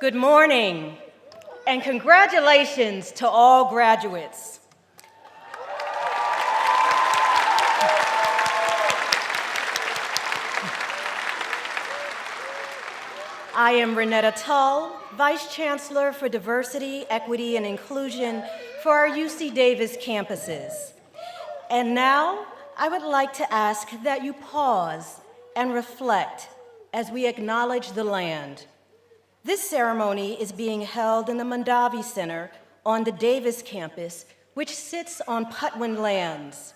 Good morning, and congratulations to all graduates. I am Renetta Tull, Vice Chancellor for Diversity, Equity, and Inclusion for our UC Davis campuses. And now, I would like to ask that you pause and reflect as we acknowledge the land. This ceremony is being held in the Mondavi Center on the Davis campus, which sits on Putwin lands.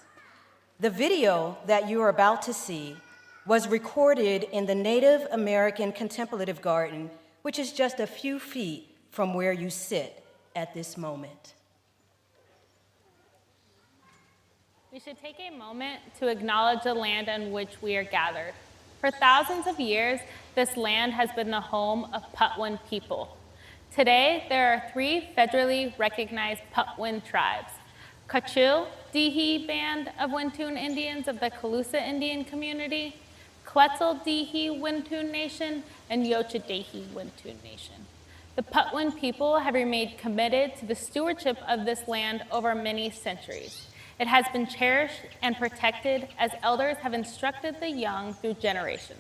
The video that you are about to see was recorded in the Native American Contemplative Garden, which is just a few feet from where you sit at this moment. We should take a moment to acknowledge the land on which we are gathered. For thousands of years, this land has been the home of Putwin people. Today, there are 3 federally recognized Putwin tribes: Kachil Dihi Band of Wintun Indians of the Calusa Indian Community, Quetzal Dihi Wintun Nation, and Yochadehi Wintun Nation. The Putwin people have remained committed to the stewardship of this land over many centuries. It has been cherished and protected as elders have instructed the young through generations.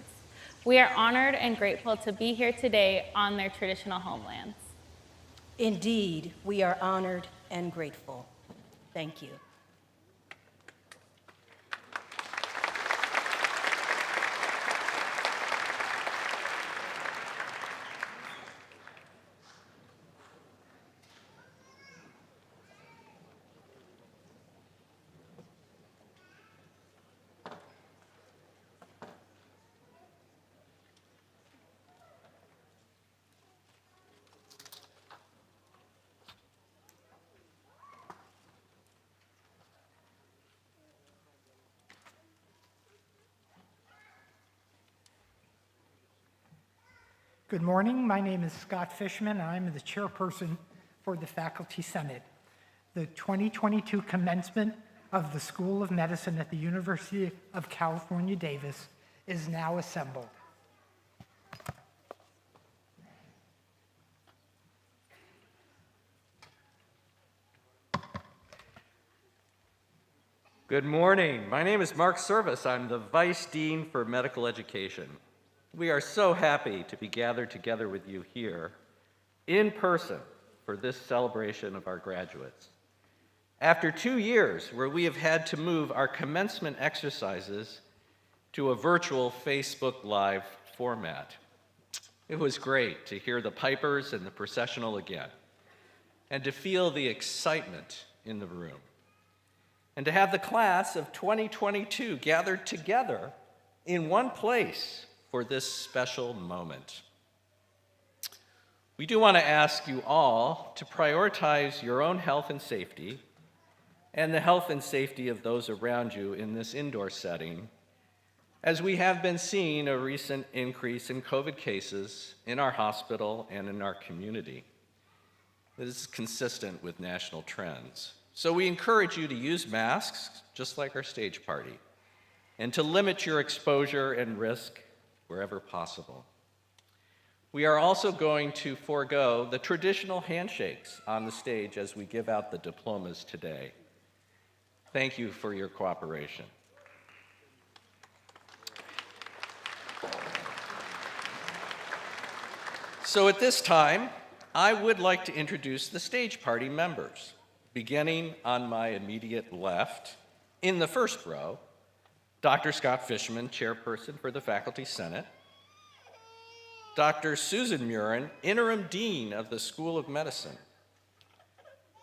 We are honored and grateful to be here today on their traditional homelands. Indeed, we are honored and grateful. Thank you. Good morning. My name is Scott Fishman, and I'm the chairperson for the Faculty Senate. The 2022 commencement of the School of Medicine at the University of California, Davis is now assembled. Good morning. My name is Mark Service. I'm the Vice Dean for Medical Education. We are so happy to be gathered together with you here in person for this celebration of our graduates. After 2 years where we have had to move our commencement exercises to a virtual Facebook Live format, it was great to hear the pipers and the processional again, and to feel the excitement in the room, and to have the class of 2022 gathered together in one place for this special moment. We do want to ask you all to prioritize your own health and safety and the health and safety of those around you in this indoor setting, as we have been seeing a recent increase in COVID cases in our hospital and in our community. This is consistent with national trends. So we encourage you to use masks, just like our stage party, and to limit your exposure and risk wherever possible. We are also going to forego the traditional handshakes on the stage as we give out the diplomas today. Thank you for your cooperation. So at this time, I would like to introduce the stage party members, beginning on my immediate left, in the first row, Dr. Scott Fishman, Chairperson for the Faculty Senate, Dr. Susan Murin, Interim Dean of the School of Medicine,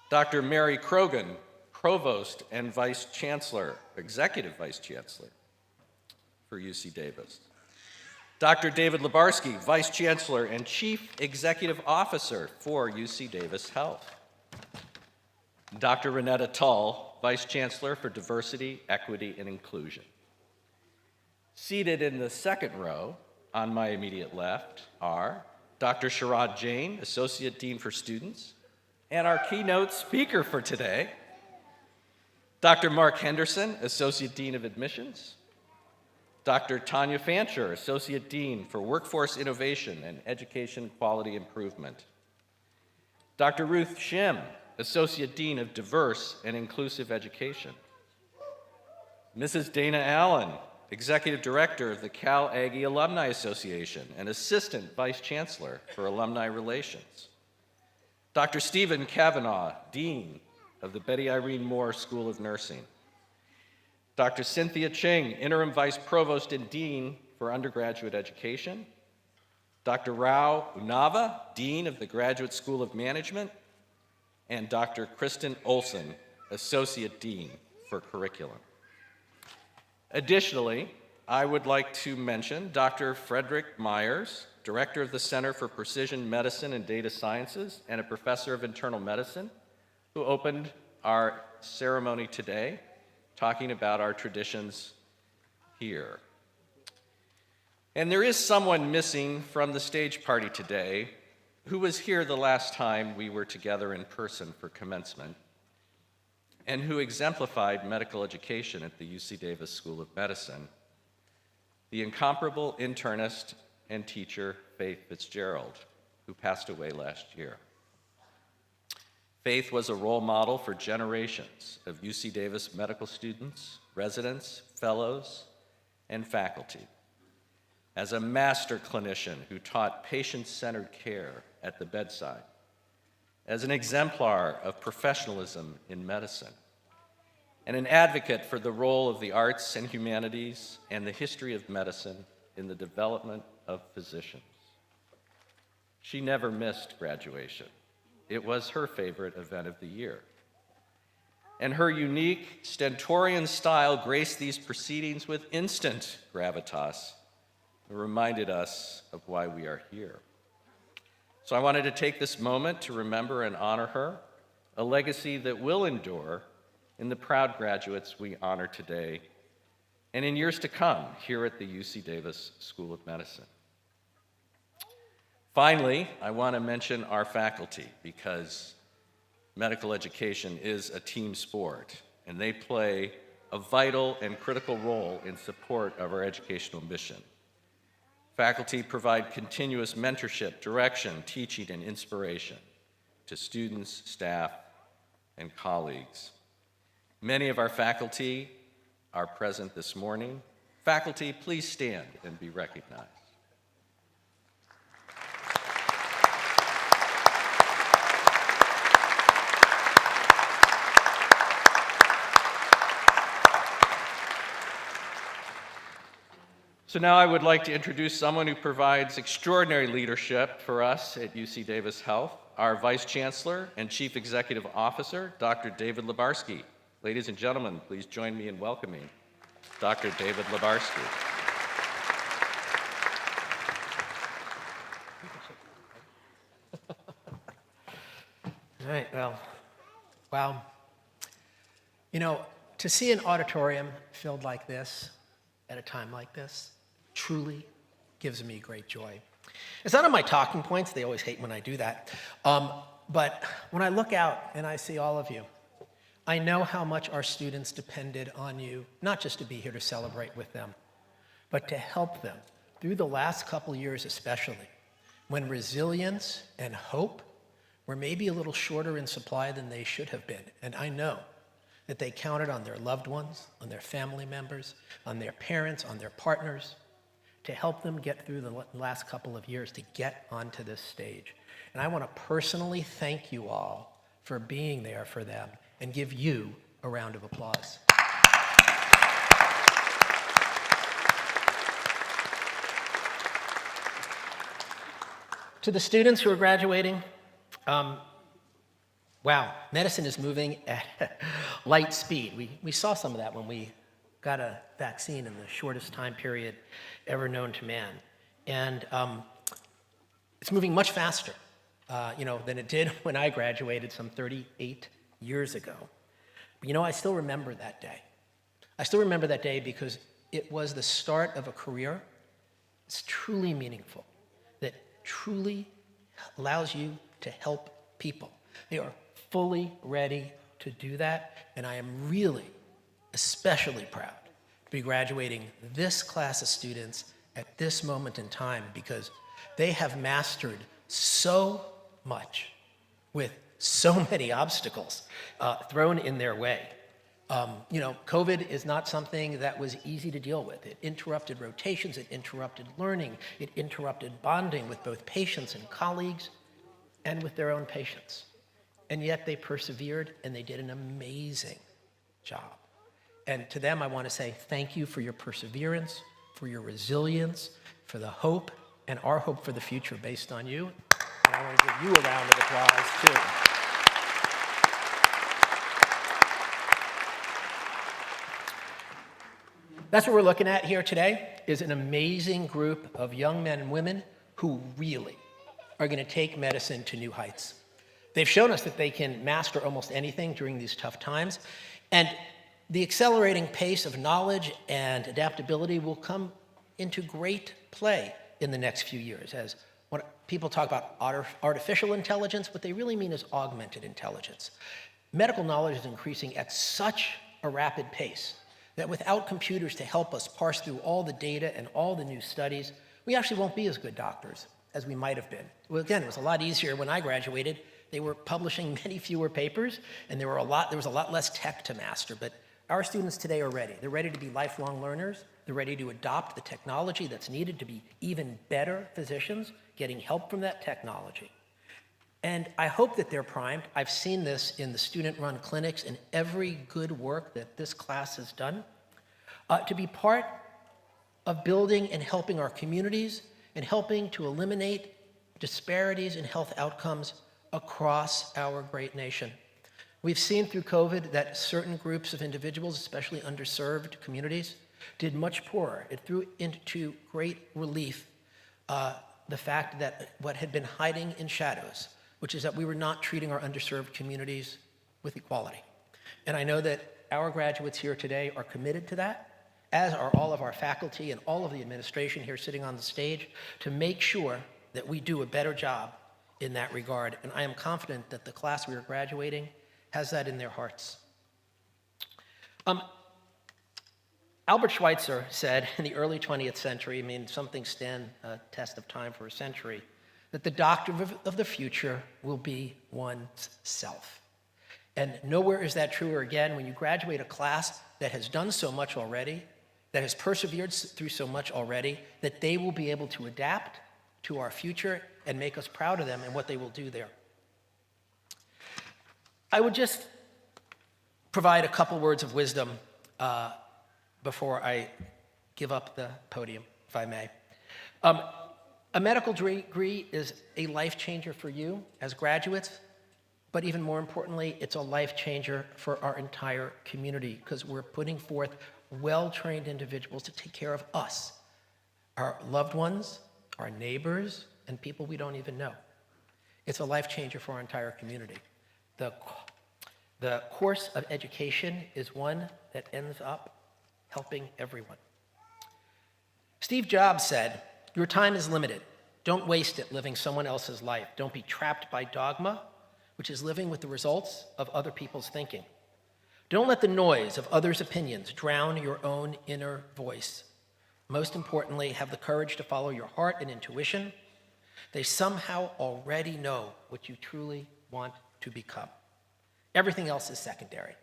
Dr. Mary Krogan, Provost and Vice Chancellor, Executive Vice Chancellor for UC Davis, Dr. David Lebarski, Vice Chancellor and Chief Executive Officer for UC Davis Health, Dr. Renetta Tull, Vice Chancellor for Diversity, Equity, and Inclusion. Seated in the second row, on my immediate left, are Dr. Sharad Jain, Associate Dean for Students, and our keynote speaker for today, Dr. Mark Henderson, Associate Dean of Admissions, Dr. Tanya Fancher, Associate Dean for Workforce Innovation and Education Quality Improvement. Dr. Ruth Shim, Associate Dean of Diverse and Inclusive Education. Mrs. Dana Allen, Executive Director of the Cal Aggie Alumni Association and Assistant Vice Chancellor for Alumni Relations. Dr. Stephen Kavanaugh, Dean of the Betty Irene Moore School of Nursing. Dr. Cynthia Ching, Interim Vice Provost and Dean for Undergraduate Education. Dr. Rao Unava, Dean of the Graduate School of Management. And Dr. Kristen Olson, Associate Dean for Curriculum. Additionally, I would like to mention Dr. Frederick Myers, Director of the Center for Precision Medicine and Data Sciences and a Professor of Internal Medicine, who opened our ceremony today, talking about our traditions here. And there is someone missing from the stage party today who was here the last time we were together in person for commencement and who exemplified medical education at the UC Davis School of Medicine, the incomparable internist and teacher Faith Fitzgerald, who passed away last year. Faith was a role model for generations of UC Davis medical students, residents, fellows, and faculty. As a master clinician who taught patient-centered care at the bedside, as an exemplar of professionalism in medicine, and an advocate for the role of the arts and humanities and the history of medicine in the development of physicians. She never missed graduation. It was her favorite event of the year. And her unique stentorian style graced these proceedings with instant gravitas and reminded us of why we are here. So I wanted to take this moment to remember and honor her, a legacy that will endure in the proud graduates we honor today and in years to come here at the UC Davis School of Medicine. Finally, I want to mention our faculty because medical education is a team sport and they play a vital and critical role in support of our educational mission. Faculty provide continuous mentorship, direction, teaching, and inspiration to students, staff, and colleagues. Many of our faculty are present this morning. Faculty, please stand and be recognized. So now I would like to introduce someone who provides extraordinary leadership for us at UC Davis Health, our Vice Chancellor and Chief Executive Officer, Dr. David Lebarsky. Ladies and gentlemen, please join me in welcoming Dr. David Lebarsky. All right, well, wow. You know, to see an auditorium filled like this at a time like this truly gives me great joy. It's not on my talking points. They always hate when I do that. But when I look out and I see all of you, I know how much our students depended on you, not just to be here to celebrate with them, but to help them through the last couple years especially, when resilience and hope were maybe a little shorter in supply than they should have been. And I know that they counted on their loved ones, on their family members, on their parents, on their partners, to help them get through the last couple of years to get onto this stage. And I want to personally thank you all for being there for them and give you a round of applause. To the students who are graduating, wow, medicine is moving at light speed. We saw some of that when we got a vaccine in the shortest time period ever known to man. And it's moving much faster, than it did when I graduated some 38 years ago. But I still remember that day. I still remember that day because it was the start of a career that's truly meaningful, that truly allows you to help people. They are fully ready to do that, and I am really especially proud to be graduating this class of students at this moment in time, because they have mastered so much with so many obstacles thrown in their way. COVID is not something that was easy to deal with. It interrupted rotations, it interrupted learning, it interrupted bonding with both patients and colleagues and with their own patients. And yet they persevered and they did an amazing job. And to them, I want to say thank you for your perseverance, for your resilience, for the hope and our hope for the future based on you. And I want to give you a round of applause too. That's what we're looking at here today, is an amazing group of young men and women who really are going to take medicine to new heights. They've shown us that they can master almost anything during these tough times, and the accelerating pace of knowledge and adaptability will come into great play in the next few years. As when people talk about artificial intelligence, what they really mean is augmented intelligence. Medical knowledge is increasing at such a rapid pace that without computers to help us parse through all the data and all the new studies, we actually won't be as good doctors as we might have been. Well, again, it was a lot easier when I graduated. They were publishing many fewer papers, and there was a lot less tech to master. But our students today are ready. They're ready to be lifelong learners. They're ready to adopt the technology that's needed to be even better physicians, getting help from that technology. And I hope that they're primed. I've seen this in the student-run clinics and every good work that this class has done, to be part of building and helping our communities and helping to eliminate disparities in health outcomes across our great nation. We've seen through COVID that certain groups of individuals, especially underserved communities, did much poorer. It threw into great relief the fact that what had been hiding in shadows, which is that we were not treating our underserved communities with equality. And I know that our graduates here today are committed to that, as are all of our faculty and all of the administration here sitting on the stage, to make sure that we do a better job in that regard. And I am confident that the class we are graduating has that in their hearts. Albert Schweitzer said in the early 20th century, something stand a test of time for a century, that the doctor of the future will be one's self. And nowhere is that truer again when you graduate a class that has done so much already, that has persevered through so much already, that they will be able to adapt to our future and make us proud of them and what they will do there. I would just provide a couple words of wisdom before I give up the podium, if I may. A medical degree is a life changer for you as graduates, but even more importantly, it's a life changer for our entire community, because we're putting forth well-trained individuals to take care of us, our loved ones, our neighbors, and people we don't even know. It's a life changer for our entire community. The course of education is one that ends up helping everyone. Steve Jobs said, "Your time is limited. Don't waste it living someone else's life. Don't be trapped by dogma, which is living with the results of other people's thinking. Don't let the noise of others' opinions drown your own inner voice. Most importantly, have the courage to follow your heart and intuition. They somehow already know what you truly want to become. Everything else is secondary."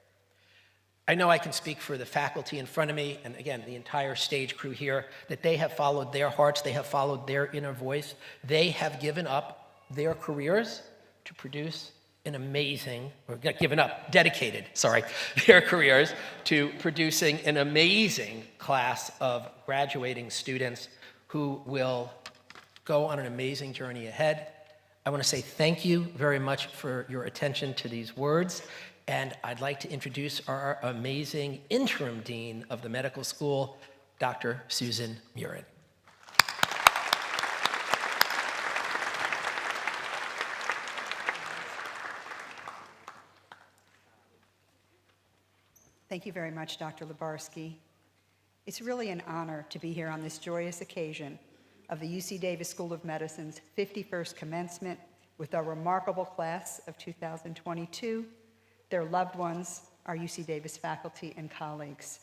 I know I can speak for the faculty in front of me, and again, the entire stage crew here, that they have followed their hearts, they have followed their inner voice. They have given up their careers to produce an amazing, dedicated their careers to producing an amazing class of graduating students who will go on an amazing journey ahead. I want to say thank you very much for your attention to these words. And I'd like to introduce our amazing interim dean of the medical school, Dr. Susan Murin. Thank you very much, Dr. Lubarsky. It's really an honor to be here on this joyous occasion of the UC Davis School of Medicine's 51st commencement with our remarkable class of 2022, their loved ones, our UC Davis faculty and colleagues.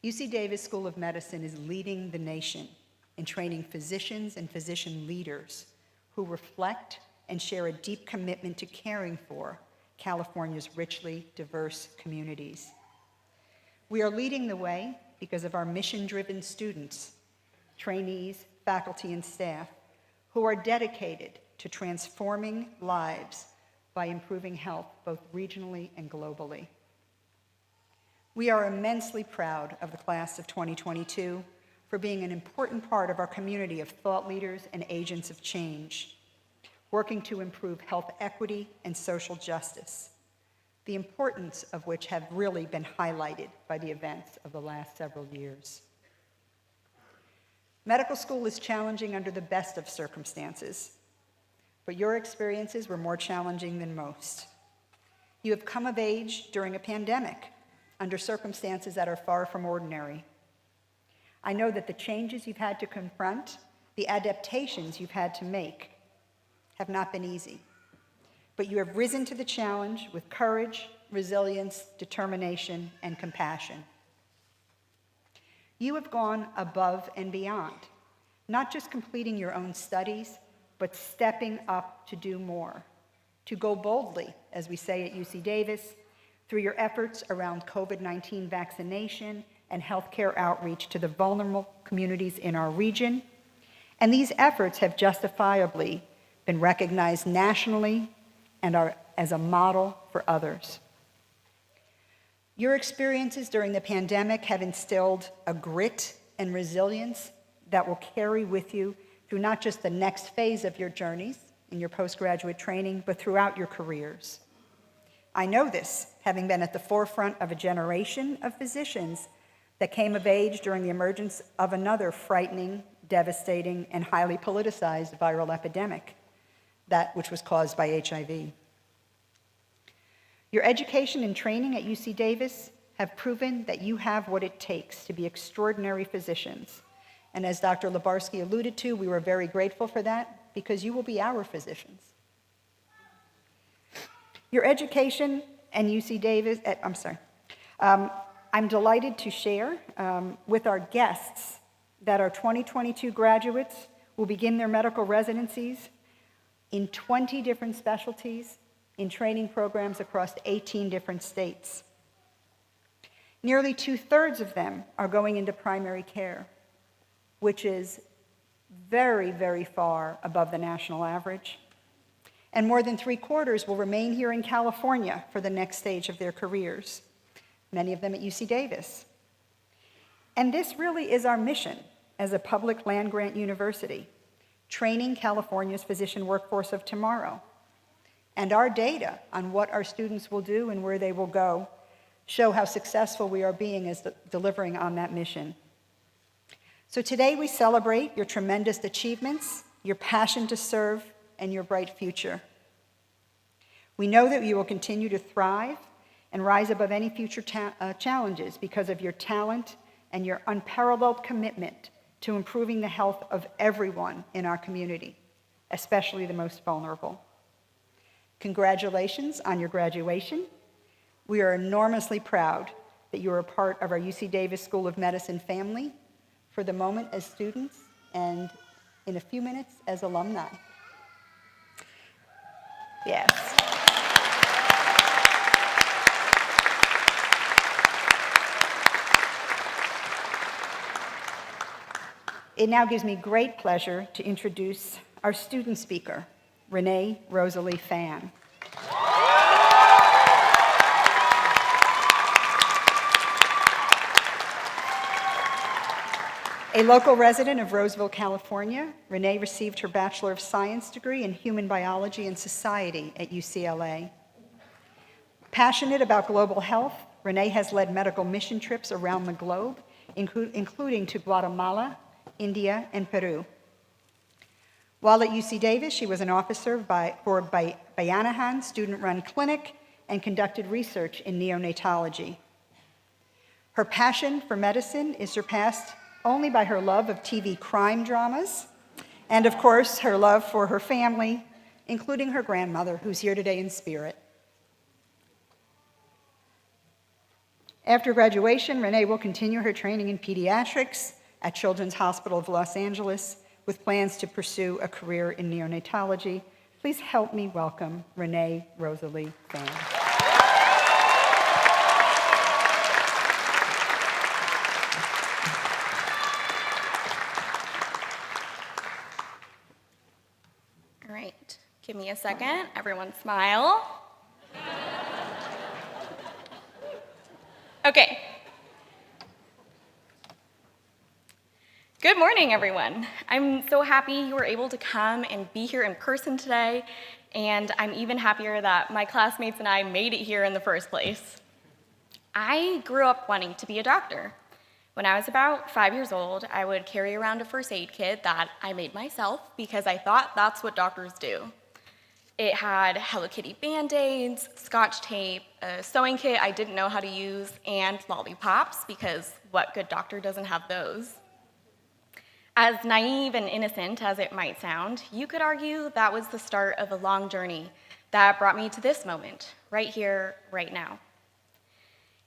UC Davis School of Medicine is leading the nation in training physicians and physician leaders who reflect and share a deep commitment to caring for California's richly diverse communities. We are leading the way because of our mission-driven students, trainees, faculty, and staff who are dedicated to transforming lives by improving health both regionally and globally. We are immensely proud of the class of 2022 for being an important part of our community of thought leaders and agents of change, working to improve health equity and social justice, the importance of which have really been highlighted by the events of the last several years. Medical school is challenging under the best of circumstances, but your experiences were more challenging than most. You have come of age during a pandemic, under circumstances that are far from ordinary. I know that the changes you've had to confront, the adaptations you've had to make, have not been easy. But you have risen to the challenge with courage, resilience, determination, and compassion. You have gone above and beyond, not just completing your own studies, but stepping up to do more, to go boldly, as we say at UC Davis, through your efforts around COVID-19 vaccination and healthcare outreach to the vulnerable communities in our region. And these efforts have justifiably been recognized nationally and are as a model for others. Your experiences during the pandemic have instilled a grit and resilience that will carry with you through not just the next phase of your journeys in your postgraduate training, but throughout your careers. I know this, having been at the forefront of a generation of physicians that came of age during the emergence of another frightening, devastating, and highly politicized viral epidemic, that which was caused by HIV. Your education and training at UC Davis have proven that you have what it takes to be extraordinary physicians. And as Dr. Lebarsky alluded to, we were very grateful for that because you will be our physicians. Your education and UC Davis, I'm delighted to share with our guests that our 2022 graduates will begin their medical residencies in 20 different specialties in training programs across 18 different states. Nearly 2/3 of them are going into primary care, which is very, very far above the national average. And more than 3/4 will remain here in California for the next stage of their careers, many of them at UC Davis. And this really is our mission as a public land-grant university, training California's physician workforce of tomorrow. And our data on what our students will do and where they will go show how successful we are being as delivering on that mission. So today we celebrate your tremendous achievements, your passion to serve, and your bright future. We know that you will continue to thrive and rise above any future challenges because of your talent and your unparalleled commitment to improving the health of everyone in our community, especially the most vulnerable. Congratulations on your graduation. We are enormously proud that you are a part of our UC Davis School of Medicine family for the moment as students and in a few minutes as alumni. Yes. It now gives me great pleasure to introduce our student speaker, Renee Rosalie Fan. A local resident of Roseville, California, Renee received her Bachelor of Science degree in Human Biology and Society at UCLA. Passionate about global health, Renee has led medical mission trips around the globe, including to Guatemala, India, and Peru. While at UC Davis, she was an officer for Bayanahan student-run clinic and conducted research in neonatology. Her passion for medicine is surpassed only by her love of TV crime dramas, and of course, her love for her family, including her grandmother, who's here today in spirit. After graduation, Renee will continue her training in pediatrics at Children's Hospital of Los Angeles with plans to pursue a career in neonatology. Please help me welcome Renee Rosalie Phan. All right, give me a second. Everyone smile. Okay. Good morning, everyone. I'm so happy you were able to come and be here in person today, and I'm even happier that my classmates and I made it here in the first place. I grew up wanting to be a doctor. When I was about 5 years old, I would carry around a first aid kit that I made myself because I thought that's what doctors do. It had Hello Kitty Band-Aids, Scotch tape, a sewing kit I didn't know how to use, and lollipops, because what good doctor doesn't have those? As naive and innocent as it might sound, you could argue that was the start of a long journey that brought me to this moment, right here, right now.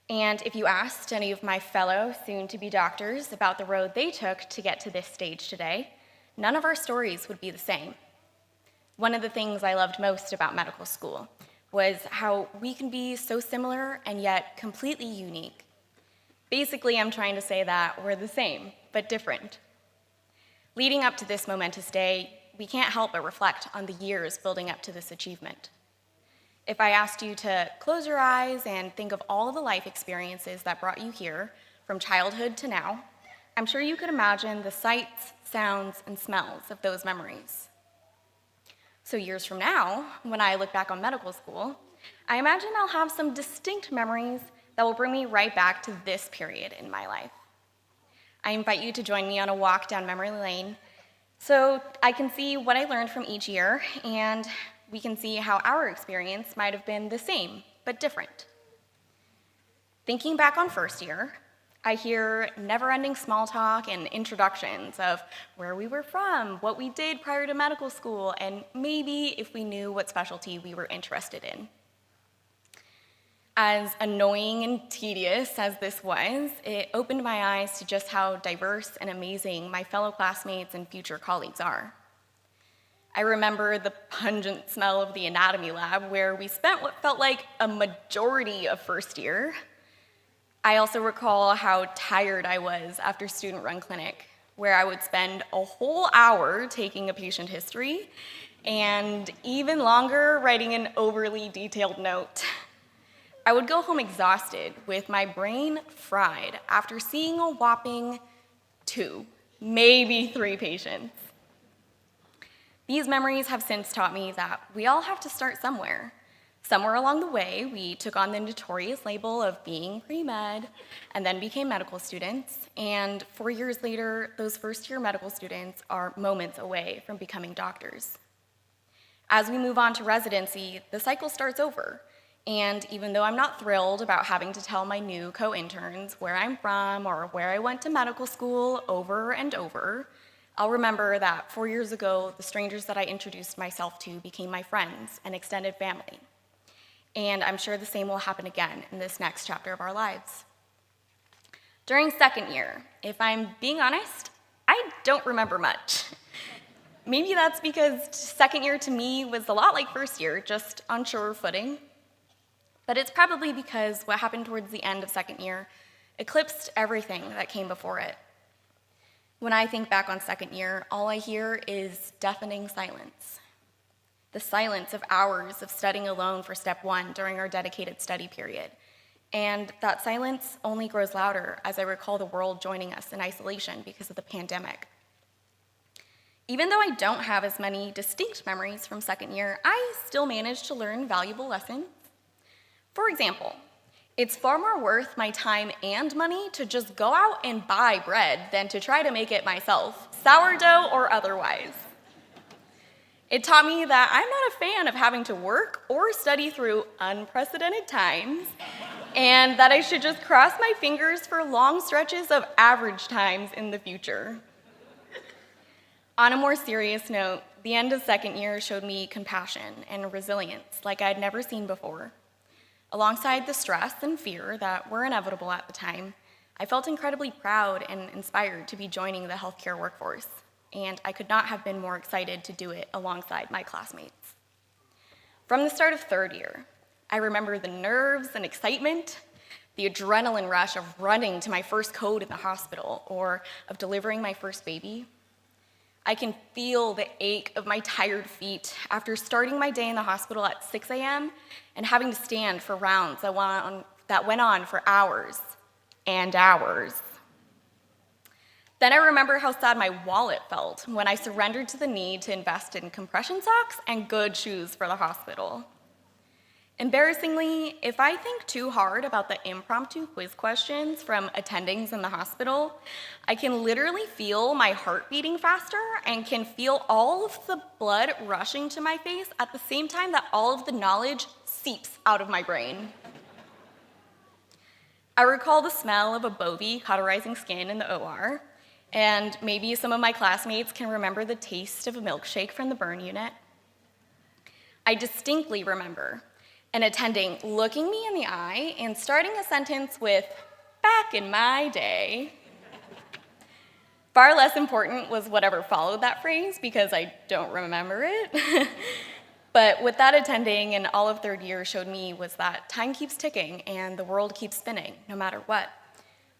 And if you asked any of my fellow soon-to-be doctors about the road they took to get to this stage today, none of our stories would be the same. One of the things I loved most about medical school was how we can be so similar and yet completely unique. Basically, I'm trying to say that we're the same, but different. Leading up to this momentous day, we can't help but reflect on the years building up to this achievement. If I asked you to close your eyes and think of all the life experiences that brought you here, from childhood to now, I'm sure you could imagine the sights, sounds, and smells of those memories. So years from now, when I look back on medical school, I imagine I'll have some distinct memories that will bring me right back to this period in my life. I invite you to join me on a walk down memory lane so I can see what I learned from each year, and we can see how our experience might have been the same, but different. Thinking back on first year, I hear never-ending small talk and introductions of where we were from, what we did prior to medical school, and maybe if we knew what specialty we were interested in. As annoying and tedious as this was, it opened my eyes to just how diverse and amazing my fellow classmates and future colleagues are. I remember the pungent smell of the anatomy lab where we spent what felt like a majority of first year. I also recall how tired I was after student-run clinic, where I would spend a whole hour taking a patient history and even longer writing an overly detailed note. I would go home exhausted with my brain fried after seeing a whopping 2, maybe 3 patients. These memories have since taught me that we all have to start somewhere. Somewhere along the way, we took on the notorious label of being pre-med and then became medical students. And 4 years later, those first-year medical students are moments away from becoming doctors. As we move on to residency, the cycle starts over. And even though I'm not thrilled about having to tell my new co-interns where I'm from or where I went to medical school over and over, I'll remember that 4 years ago, the strangers that I introduced myself to became my friends and extended family. And I'm sure the same will happen again in this next chapter of our lives. During second year, if I'm being honest, I don't remember much. Maybe that's because second year to me was a lot like first year, just on surer footing. But it's probably because what happened towards the end of second year eclipsed everything that came before it. When I think back on second year, all I hear is deafening silence. The silence of hours of studying alone for step 1 during our dedicated study period. And that silence only grows louder as I recall the world joining us in isolation because of the pandemic. Even though I don't have as many distinct memories from second year, I still managed to learn valuable lessons. For example, it's far more worth my time and money to just go out and buy bread than to try to make it myself, sourdough or otherwise. It taught me that I'm not a fan of having to work or study through unprecedented times, and that I should just cross my fingers for long stretches of average times in the future. On a more serious note, the end of second year showed me compassion and resilience like I'd never seen before. Alongside the stress and fear that were inevitable at the time, I felt incredibly proud and inspired to be joining the healthcare workforce, and I could not have been more excited to do it alongside my classmates. From the start of third year, I remember the nerves and excitement, the adrenaline rush of running to my first code in the hospital or of delivering my first baby. I can feel the ache of my tired feet after starting my day in the hospital at 6 a.m. and having to stand for rounds that went on for hours and hours. Then I remember how sad my wallet felt when I surrendered to the need to invest in compression socks and good shoes for the hospital. Embarrassingly, if I think too hard about the impromptu quiz questions from attendings in the hospital, I can literally feel my heart beating faster and can feel all of the blood rushing to my face at the same time that all of the knowledge seeps out of my brain. I recall the smell of a Bovie cauterizing skin in the OR, and maybe some of my classmates can remember the taste of a milkshake from the burn unit. I distinctly remember an attending looking me in the eye and starting a sentence with, "Back in my day." Far less important was whatever followed that phrase because I don't remember it. But what that attending and all of third year showed me was that time keeps ticking and the world keeps spinning, no matter what.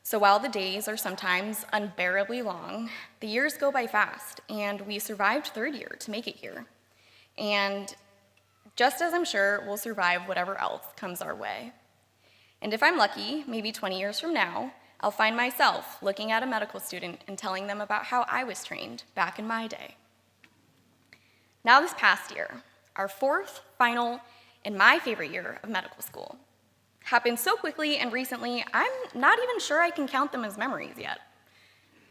So while the days are sometimes unbearably long, the years go by fast, and we survived third year to make it here. And just as I'm sure we'll survive whatever else comes our way. And if I'm lucky, maybe 20 years from now, I'll find myself looking at a medical student and telling them about how I was trained back in my day. Now this past year, our fourth, final, and my favorite year of medical school happened so quickly and recently, I'm not even sure I can count them as memories yet.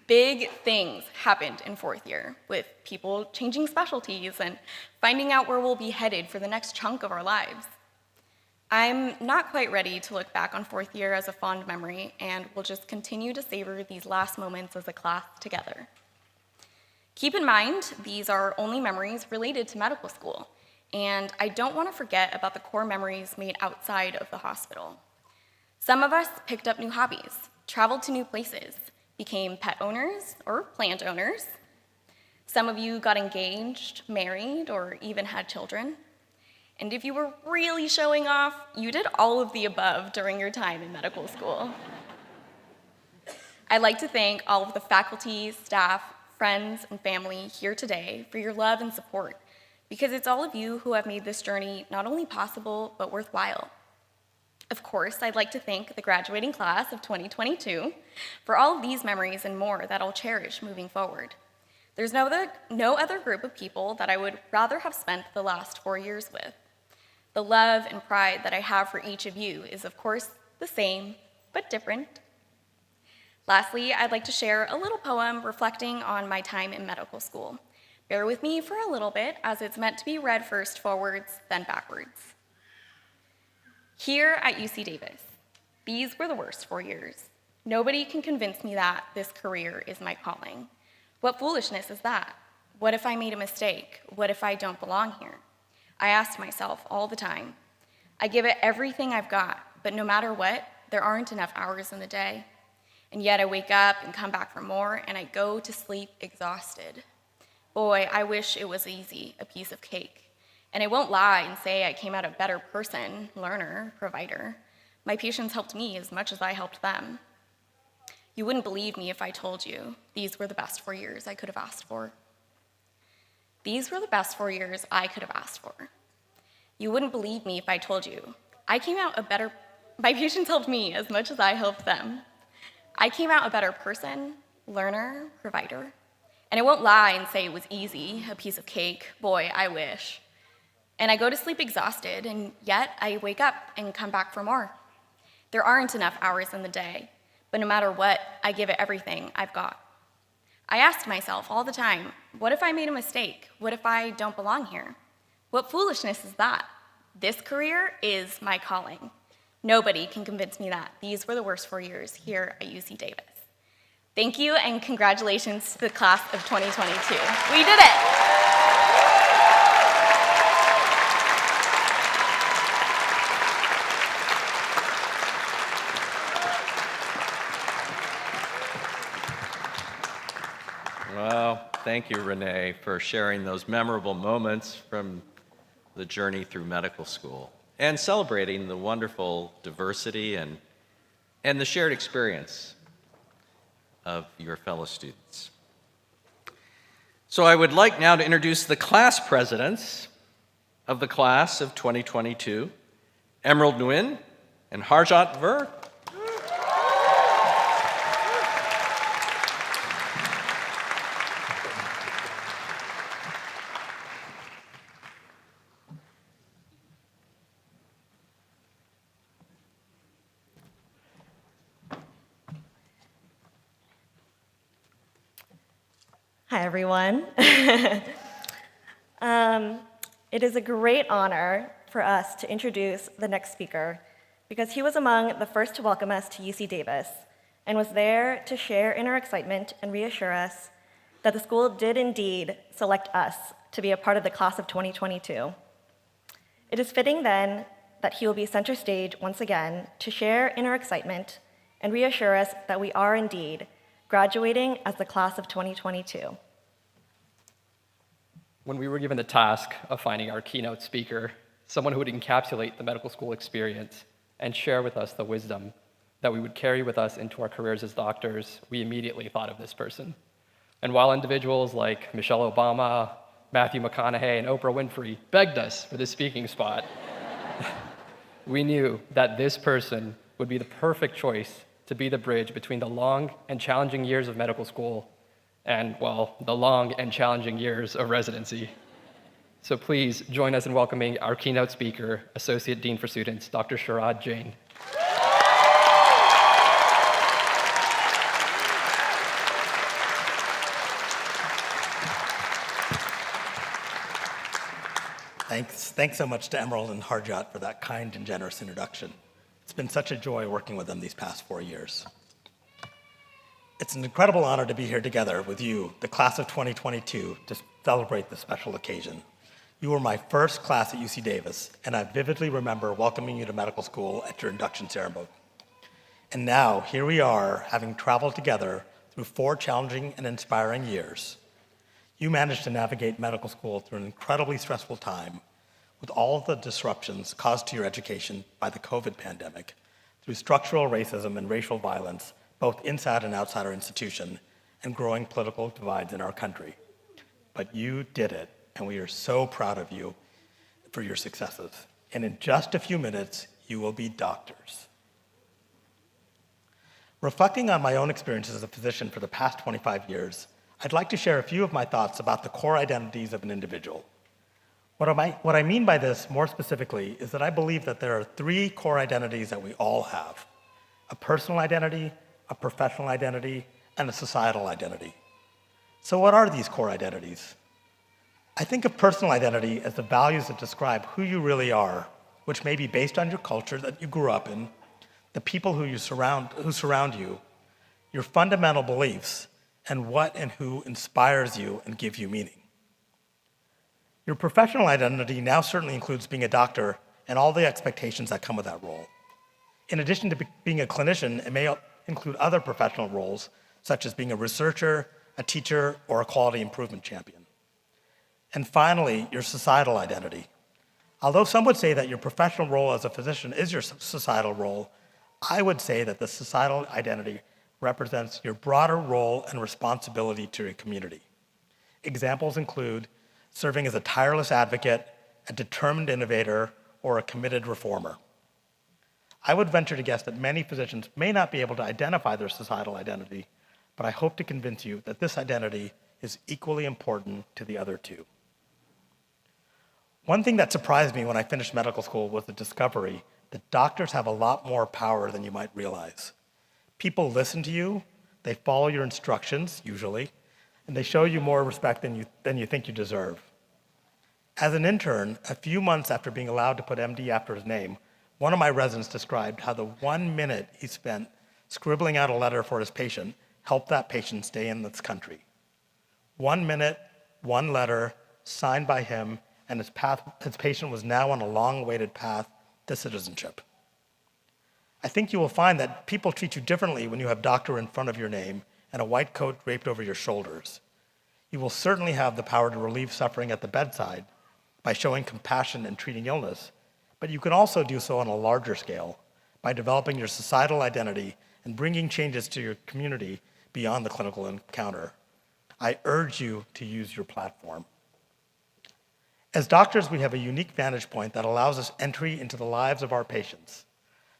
Big things happened in fourth year, with people changing specialties and finding out where we'll be headed for the next chunk of our lives. I'm not quite ready to look back on fourth year as a fond memory, and we'll just continue to savor these last moments as a class together. Keep in mind, these are only memories related to medical school, and I don't want to forget about the core memories made outside of the hospital. Some of us picked up new hobbies, traveled to new places, became pet owners or plant owners. Some of you got engaged, married, or even had children. And if you were really showing off, you did all of the above during your time in medical school. I'd like to thank all of the faculty, staff, friends, and family here today for your love and support, because it's all of you who have made this journey not only possible, but worthwhile. Of course, I'd like to thank the graduating class of 2022 for all of these memories and more that I'll cherish moving forward. There's no other group of people that I would rather have spent the last 4 years with. The love and pride that I have for each of you is, of course, the same, but different. Lastly, I'd like to share a little poem reflecting on my time in medical school. Bear with me for a little bit, as it's meant to be read first forwards, then backwards. Here at UC Davis, these were the worst 4 years. Nobody can convince me that this career is my calling. What foolishness is that? What if I made a mistake? What if I don't belong here? I asked myself all the time. I give it everything I've got, but no matter what, there aren't enough hours in the day. And yet I wake up and come back for more, and I go to sleep exhausted. Boy, I wish it was easy, a piece of cake. And I won't lie and say I came out a better person, learner, provider. My patients helped me as much as I helped them. You wouldn't believe me if I told you these were the best 4 years I could have asked for. These were the best 4 years I could have asked for. You wouldn't believe me if I told you my patients helped me as much as I helped them. I came out a better person, learner, provider. And I won't lie and say it was easy, a piece of cake. Boy, I wish. And I go to sleep exhausted, and yet I wake up and come back for more. There aren't enough hours in the day, but no matter what, I give it everything I've got. I asked myself all the time, what if I made a mistake? What if I don't belong here? What foolishness is that? This career is my calling. Nobody can convince me that. These were the worst 4 years here at UC Davis. Thank you, and congratulations to the class of 2022. We did it! thank you, Renee, for sharing those memorable moments from the journey through medical school and celebrating the wonderful diversity and the shared experience of your fellow students. So I would like now to introduce the class presidents of the class of 2022, Emerald Nguyen and Harjot Ver. Hi, everyone. It is a great honor for us to introduce the next speaker because he was among the first to welcome us to UC Davis and was there to share in our excitement and reassure us that the school did indeed select us to be a part of the class of 2022. It is fitting then that he will be center stage once again to share in our excitement and reassure us that we are indeed graduating as the class of 2022. When we were given the task of finding our keynote speaker, someone who would encapsulate the medical school experience and share with us the wisdom that we would carry with us into our careers as doctors, we immediately thought of this person. And while individuals like Michelle Obama, Matthew McConaughey, and Oprah Winfrey begged us for this speaking spot, we knew that this person would be the perfect choice to be the bridge between the long and challenging years of medical school and, well, the long and challenging years of residency. So please join us in welcoming our keynote speaker, Associate Dean for Students, Dr. Sharad Jain. Thanks so much to Emerald and Harjot for that kind and generous introduction. It's been such a joy working with them these past 4 years. It's an incredible honor to be here together with you, the class of 2022, to celebrate this special occasion. You were my first class at UC Davis, and I vividly remember welcoming you to medical school at your induction ceremony. And now, here we are, having traveled together through 4 challenging and inspiring years. You managed to navigate medical school through an incredibly stressful time with all of the disruptions caused to your education by the COVID pandemic, through structural racism and racial violence, both inside and outside our institution, and growing political divides in our country. But you did it, and we are so proud of you for your successes. And in just a few minutes, you will be doctors. Reflecting on my own experiences as a physician for the past 25 years, I'd like to share a few of my thoughts about the core identities of an individual. What I mean by this, more specifically, is that I believe that there are 3 core identities that we all have: a personal identity, a professional identity, and a societal identity. So what are these core identities? I think of personal identity as the values that describe who you really are, which may be based on your culture that you grew up in, the people who surround you, your fundamental beliefs, and what and who inspires you and gives you meaning. Your professional identity now certainly includes being a doctor and all the expectations that come with that role. In addition to being a clinician, it may include other professional roles, such as being a researcher, a teacher, or a quality improvement champion. And finally, your societal identity. Although some would say that your professional role as a physician is your societal role, I would say that the societal identity represents your broader role and responsibility to your community. Examples include serving as a tireless advocate, a determined innovator, or a committed reformer. I would venture to guess that many physicians may not be able to identify their societal identity, but I hope to convince you that this identity is equally important to the other 2. One thing that surprised me when I finished medical school was the discovery that doctors have a lot more power than you might realize. People listen to you, they follow your instructions, usually, and they show you more respect than you think you deserve. As an intern, a few months after being allowed to put MD after his name, one of my residents described how the 1 minute he spent scribbling out a letter for his patient helped that patient stay in this country. 1 minute, 1 letter, signed by him, and his patient was now on a long-awaited path to citizenship. I think you will find that people treat you differently when you have doctor in front of your name and a white coat draped over your shoulders. You will certainly have the power to relieve suffering at the bedside by showing compassion and treating illness, but you can also do so on a larger scale by developing your societal identity and bringing changes to your community beyond the clinical encounter. I urge you to use your platform. As doctors, we have a unique vantage point that allows us entry into the lives of our patients.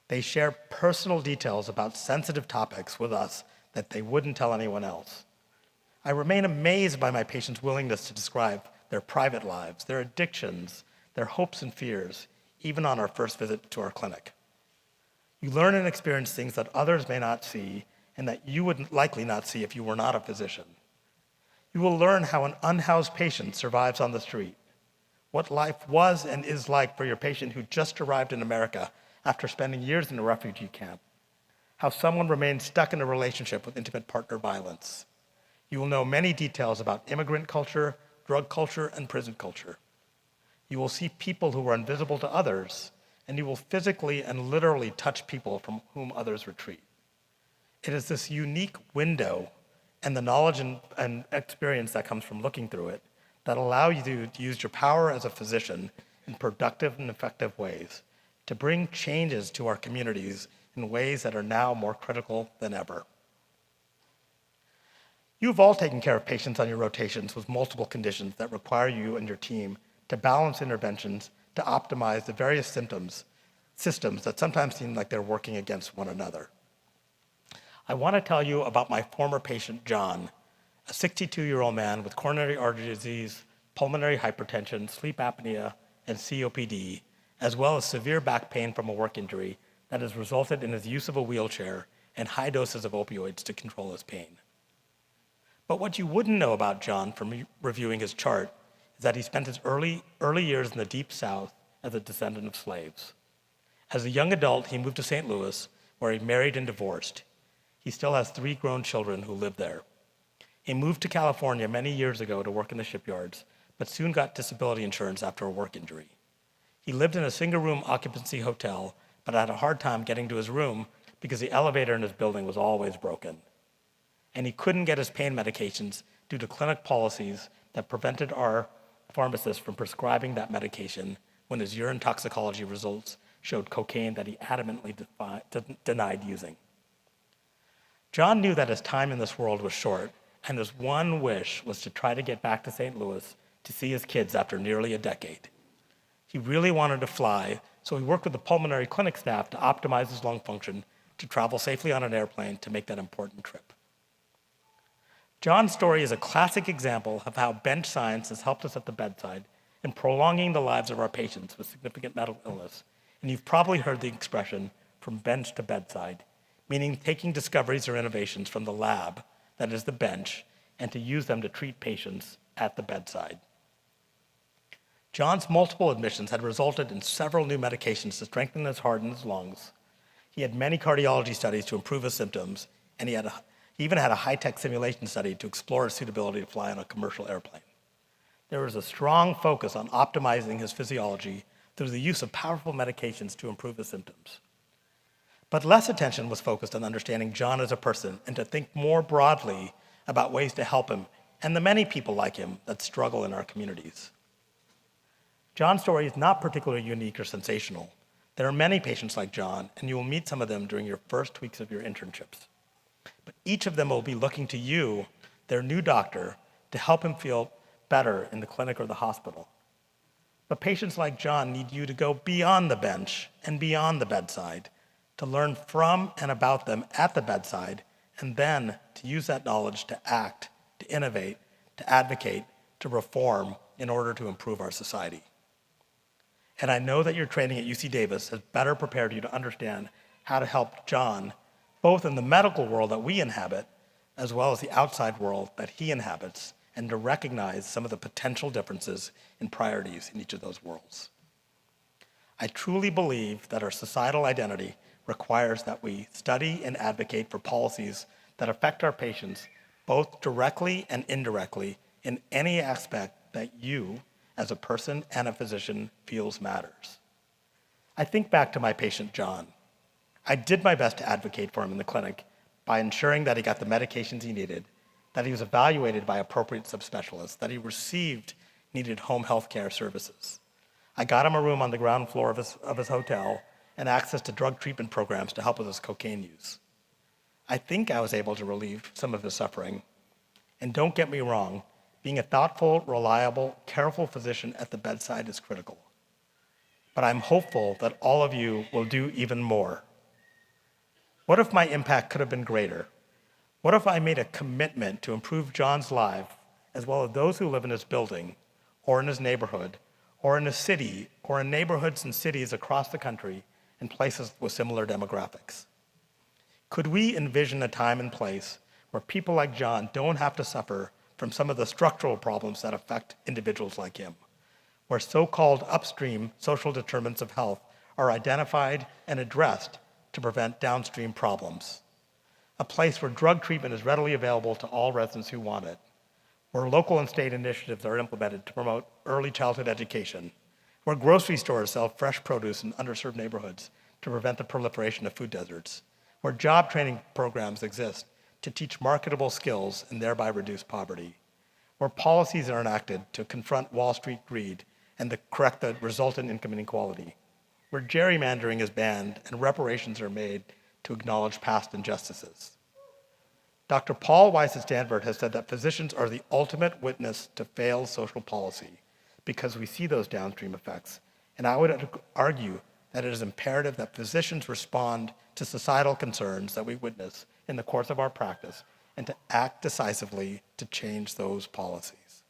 They share personal details about sensitive topics with us that they wouldn't tell anyone else. I remain amazed by my patients' willingness to describe their private lives, their addictions, their hopes and fears, even on our first visit to our clinic. You learn and experience things that others may not see and that you would likely not see if you were not a physician. You will learn how an unhoused patient survives on the street, what life was and is like for your patient who just arrived in America after spending years in a refugee camp, how someone remains stuck in a relationship with intimate partner violence. You will know many details about immigrant culture, drug culture, and prison culture. You will see people who are invisible to others, and you will physically and literally touch people from whom others retreat. It is this unique window and the knowledge and experience that comes from looking through it that allow you to use your power as a physician in productive and effective ways to bring changes to our communities in ways that are now more critical than ever. You've all taken care of patients on your rotations with multiple conditions that require you and your team to balance interventions to optimize the various systems that sometimes seem like they're working against one another. I want to tell you about my former patient, John, a 62-year-old man with coronary artery disease, pulmonary hypertension, sleep apnea, and COPD, as well as severe back pain from a work injury that has resulted in his use of a wheelchair and high doses of opioids to control his pain. But what you wouldn't know about John from reviewing his chart is that he spent his early years in the Deep South as a descendant of slaves. As a young adult, he moved to St. Louis, where he married and divorced. He still has 3 grown children who live there. He moved to California many years ago to work in the shipyards, but soon got disability insurance after a work injury. He lived in a single-room occupancy hotel, but had a hard time getting to his room because the elevator in his building was always broken. And he couldn't get his pain medications due to clinic policies that prevented our pharmacist from prescribing that medication when his urine toxicology results showed cocaine that he adamantly denied using. John knew that his time in this world was short, and his one wish was to try to get back to St. Louis to see his kids after nearly a decade. He really wanted to fly, so he worked with the pulmonary clinic staff to optimize his lung function to travel safely on an airplane to make that important trip. John's story is a classic example of how bench science has helped us at the bedside in prolonging the lives of our patients with significant mental illness. And you've probably heard the expression from bench to bedside, meaning taking discoveries or innovations from the lab, that is the bench, and to use them to treat patients at the bedside. John's multiple admissions had resulted in several new medications to strengthen his heart and his lungs. He had many cardiology studies to improve his symptoms, and he even had a high-tech simulation study to explore his suitability to fly on a commercial airplane. There was a strong focus on optimizing his physiology through the use of powerful medications to improve his symptoms. But less attention was focused on understanding John as a person and to think more broadly about ways to help him and the many people like him that struggle in our communities. John's story is not particularly unique or sensational. There are many patients like John, and you will meet some of them during your first weeks of your internships. But each of them will be looking to you, their new doctor, to help him feel better in the clinic or the hospital. But patients like John need you to go beyond the bench and beyond the bedside, to learn from and about them at the bedside, and then to use that knowledge to act, to innovate, to advocate, to reform in order to improve our society. And I know that your training at UC Davis has better prepared you to understand how to help John, both in the medical world that we inhabit, as well as the outside world that he inhabits, and to recognize some of the potential differences in priorities in each of those worlds. I truly believe that our societal identity requires that we study and advocate for policies that affect our patients both directly and indirectly in any aspect that you, as a person and a physician, feels matters. I think back to my patient, John. I did my best to advocate for him in the clinic by ensuring that he got the medications he needed, that he was evaluated by appropriate subspecialists, that he received needed home health care services. I got him a room on the ground floor of his hotel and access to drug treatment programs to help with his cocaine use. I think I was able to relieve some of his suffering. And don't get me wrong, being a thoughtful, reliable, careful physician at the bedside is critical. But I'm hopeful that all of you will do even more. What if my impact could have been greater? What if I made a commitment to improve John's life, as well as those who live in his building, or in his neighborhood, or in his city, or in neighborhoods and cities across the country and places with similar demographics? Could we envision a time and place where people like John don't have to suffer from some of the structural problems that affect individuals like him, where so-called upstream social determinants of health are identified and addressed to prevent downstream problems? A place where drug treatment is readily available to all residents who want it, where local and state initiatives are implemented to promote early childhood education, where grocery stores sell fresh produce in underserved neighborhoods to prevent the proliferation of food deserts, where job training programs exist to teach marketable skills and thereby reduce poverty, where policies are enacted to confront Wall Street greed and to correct the resultant income inequality, where gerrymandering is banned and reparations are made to acknowledge past injustices. Dr. Paul Weiss at Stanford has said that physicians are the ultimate witness to failed social policy because we see those downstream effects. And I would argue that it is imperative that physicians respond to societal concerns that we witness in the course of our practice and to act decisively to change those policies.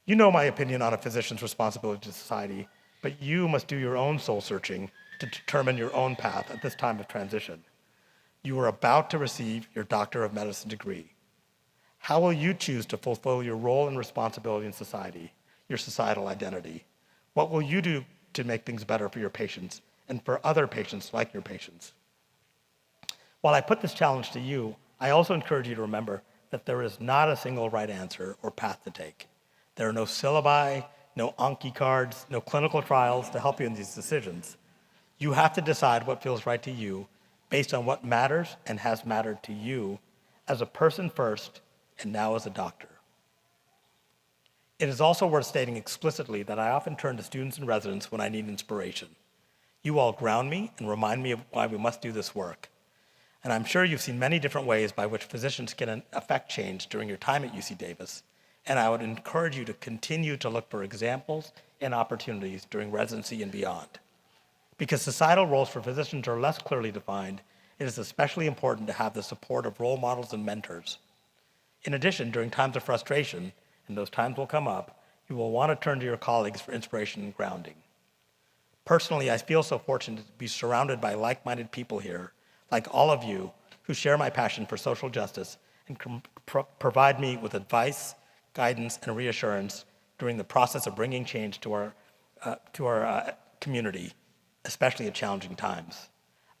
You know my opinion on a physician's responsibility to society, but you must do your own soul searching to determine your own path at this time of transition. You are about to receive your Doctor of Medicine degree. How will you choose to fulfill your role and responsibility in society, your societal identity? What will you do to make things better for your patients and for other patients like your patients? While I put this challenge to you, I also encourage you to remember that there is not a single right answer or path to take. There are no syllabi, no Anki cards, no clinical trials to help you in these decisions. You have to decide what feels right to you based on what matters and has mattered to you as a person first and now as a doctor. It is also worth stating explicitly that I often turn to students and residents when I need inspiration. You all ground me and remind me of why we must do this work. And I'm sure you've seen many different ways by which physicians can affect change during your time at UC Davis, and I would encourage you to continue to look for examples and opportunities during residency and beyond. Because societal roles for physicians are less clearly defined, it is especially important to have the support of role models and mentors. In addition, during times of frustration, and those times will come up, you will want to turn to your colleagues for inspiration and grounding. Personally, I feel so fortunate to be surrounded by like-minded people here, like all of you, who share my passion for social justice and can provide me with advice, guidance, and reassurance during the process of bringing change to our community, especially at challenging times.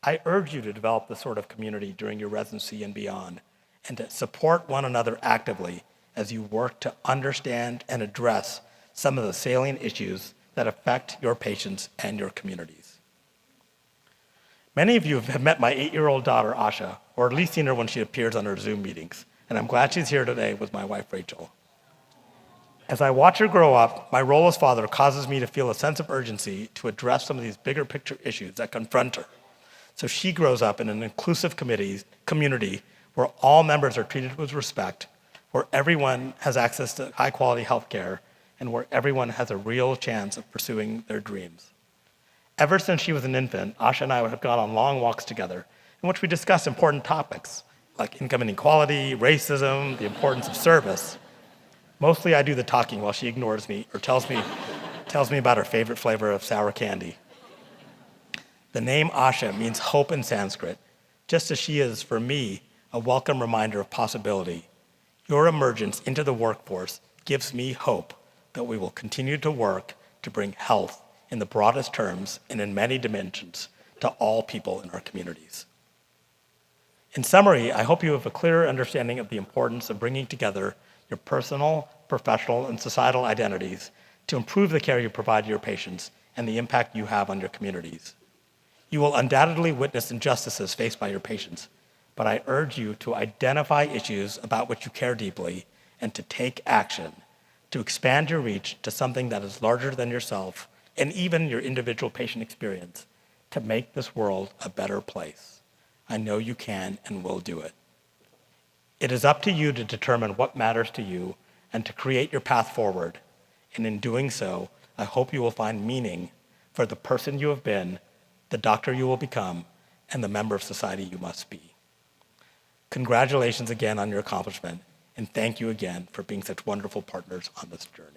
I urge you to develop this sort of community during your residency and beyond, and to support one another actively as you work to understand and address some of the salient issues that affect your patients and your communities. Many of you have met my 8-year-old daughter, Asha, or at least seen her when she appears on her Zoom meetings, and I'm glad she's here today with my wife, Rachel. As I watch her grow up, my role as father causes me to feel a sense of urgency to address some of these bigger picture issues that confront her, so she grows up in an inclusive community where all members are treated with respect, where everyone has access to high-quality health care, and where everyone has a real chance of pursuing their dreams. Ever since she was an infant, Asha and I have gone on long walks together in which we discuss important topics like income inequality, racism, the importance of service. Mostly I do the talking while she ignores me or tells me about her favorite flavor of sour candy. The name Asha means hope in Sanskrit, just as she is, for me, a welcome reminder of possibility. Your emergence into the workforce gives me hope that we will continue to work to bring health in the broadest terms and in many dimensions to all people in our communities. In summary, I hope you have a clearer understanding of the importance of bringing together your personal, professional, and societal identities to improve the care you provide to your patients and the impact you have on your communities. You will undoubtedly witness injustices faced by your patients, but I urge you to identify issues about which you care deeply and to take action, to expand your reach to something that is larger than yourself and even your individual patient experience, to make this world a better place. I know you can and will do it. It is up to you to determine what matters to you and to create your path forward. And in doing so, I hope you will find meaning for the person you have been, the doctor you will become, and the member of society you must be. Congratulations again on your accomplishment, and thank you again for being such wonderful partners on this journey.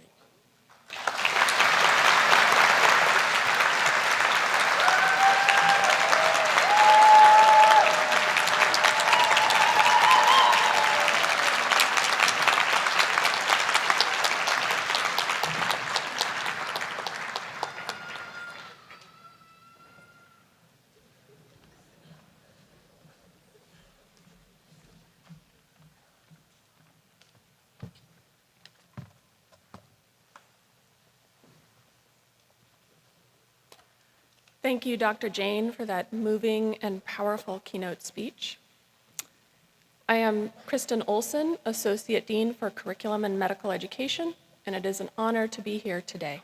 Thank you, Dr. Jane, for that moving and powerful keynote speech. I am Kristen Olson, Associate Dean for Curriculum and Medical Education, and it is an honor to be here today.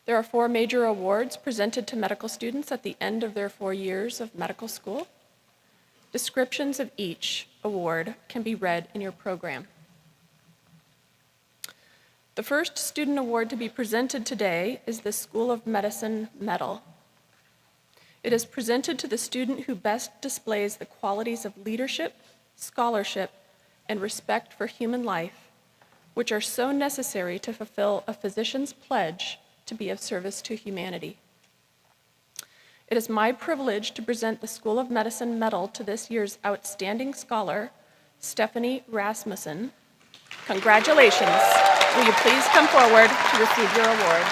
There are 4 major awards presented to medical students at the end of their 4 years of medical school. Descriptions of each award can be read in your program. The first student award to be presented today is the School of Medicine Medal. It is presented to the student who best displays the qualities of leadership, scholarship, and respect for human life, which are so necessary to fulfill a physician's pledge to be of service to humanity. It is my privilege to present the School of Medicine Medal to this year's outstanding scholar, Stephanie Rasmussen. Congratulations. Will you please come forward to receive your award?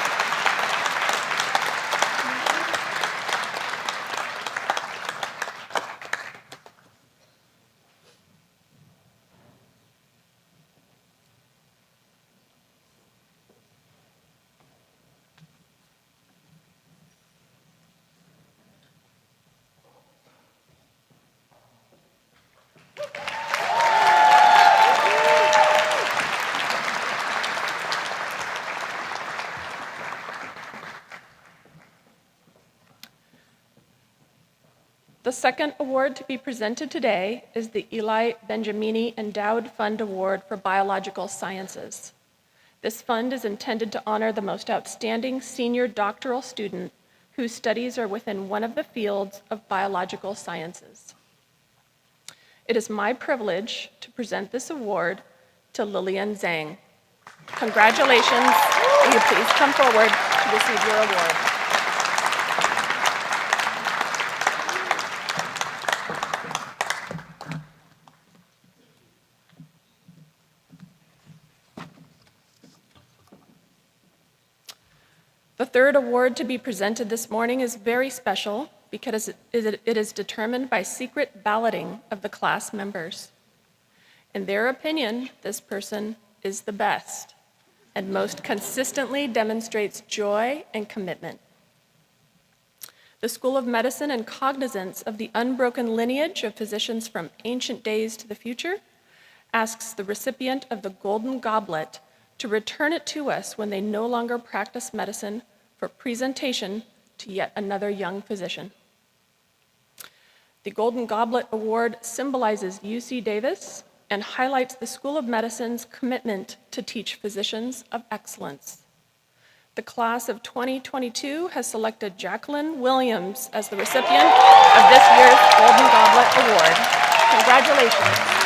The second award to be presented today is the Eli Benjamini Endowed Fund Award for Biological Sciences. This fund is intended to honor the most outstanding senior doctoral student whose studies are within one of the fields of biological sciences. It is my privilege to present this award to Lillian Zhang. Congratulations. Will you please come forward to receive your award? The third award to be presented this morning is very special because it is determined by secret balloting of the class members. In their opinion, this person is the best and most consistently demonstrates joy and commitment. The School of Medicine, in cognizance of the unbroken lineage of physicians from ancient days to the future, asks the recipient of the Golden Goblet to return it to us when they no longer practice medicine for presentation to yet another young physician. The Golden Goblet Award symbolizes UC Davis and highlights the School of Medicine's commitment to teach physicians of excellence. The class of 2022 has selected Jacqueline Williams as the recipient of this year's Golden Goblet Award. Congratulations.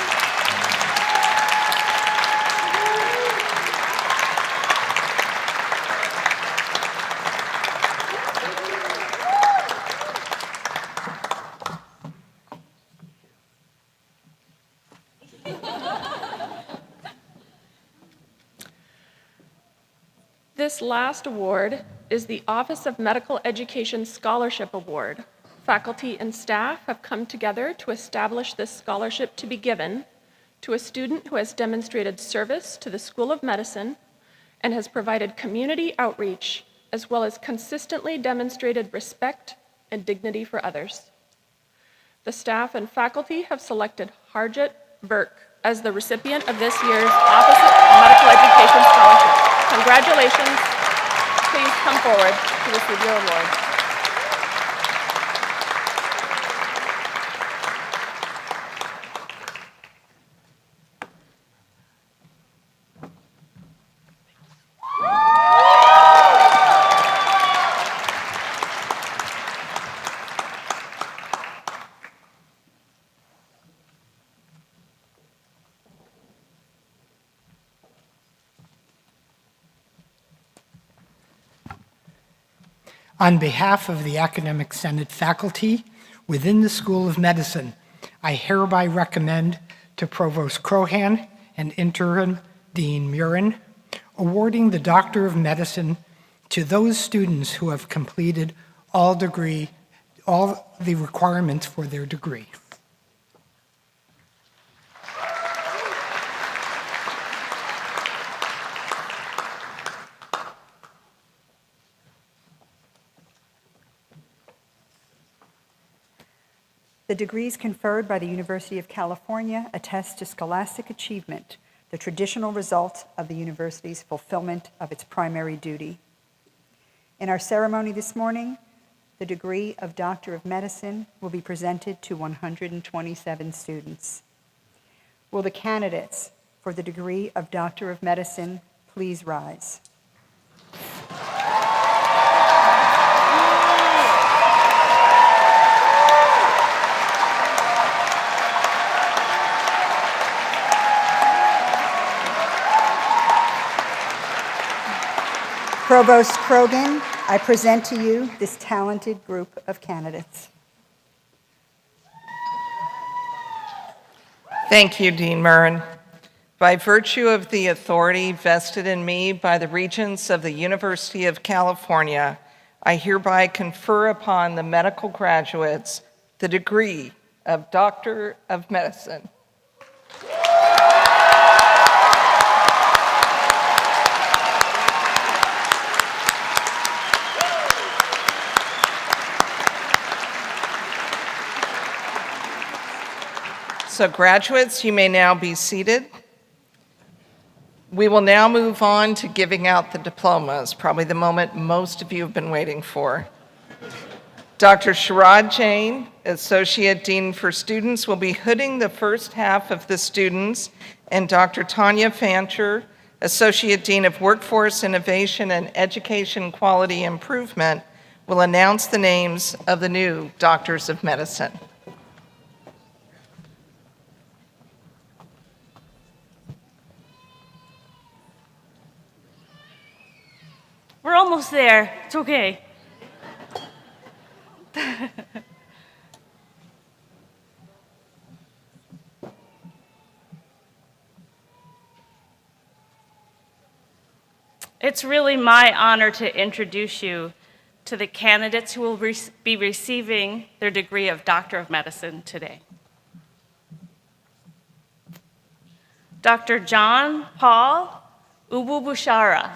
This last award is the Office of Medical Education Scholarship Award. Faculty and staff have come together to establish this scholarship to be given to a student who has demonstrated service to the School of Medicine and has provided community outreach, as well as consistently demonstrated respect and dignity for others. The staff and faculty have selected Harjit Burke as the recipient of this year's Opposite Medical Education Scholarship. Congratulations. Please come forward to receive your award. On behalf of the Academic Senate faculty within the School of Medicine, I hereby recommend to Provost Crohan and Interim Dean Murin awarding the Doctor of Medicine to those students who have completed all the requirements for their degree. The degrees conferred by the University of California attest to scholastic achievement, the traditional result of the university's fulfillment of its primary duty. In our ceremony this morning, the degree of Doctor of Medicine will be presented to 127 students. Will the candidates for the degree of Doctor of Medicine please rise? Provost Krogan, I present to you this talented group of candidates. Thank you, Dean Murin. By virtue of the authority vested in me by the Regents of the University of California, I hereby confer upon the medical graduates the degree of Doctor of Medicine. So graduates, you may now be seated. We will now move on to giving out the diplomas, probably the moment most of you have been waiting for. Dr. Sharad Jain, Associate Dean for Students, will be hooding the first half of the students, and Dr. Tanya Fancher, Associate Dean of Workforce Innovation and Education Quality Improvement, will announce the names of the new Doctors of Medicine. We're almost there. It's okay. It's really my honor to introduce you to the candidates who will be receiving their degree of Doctor of Medicine today. Dr. John Paul Ububushara.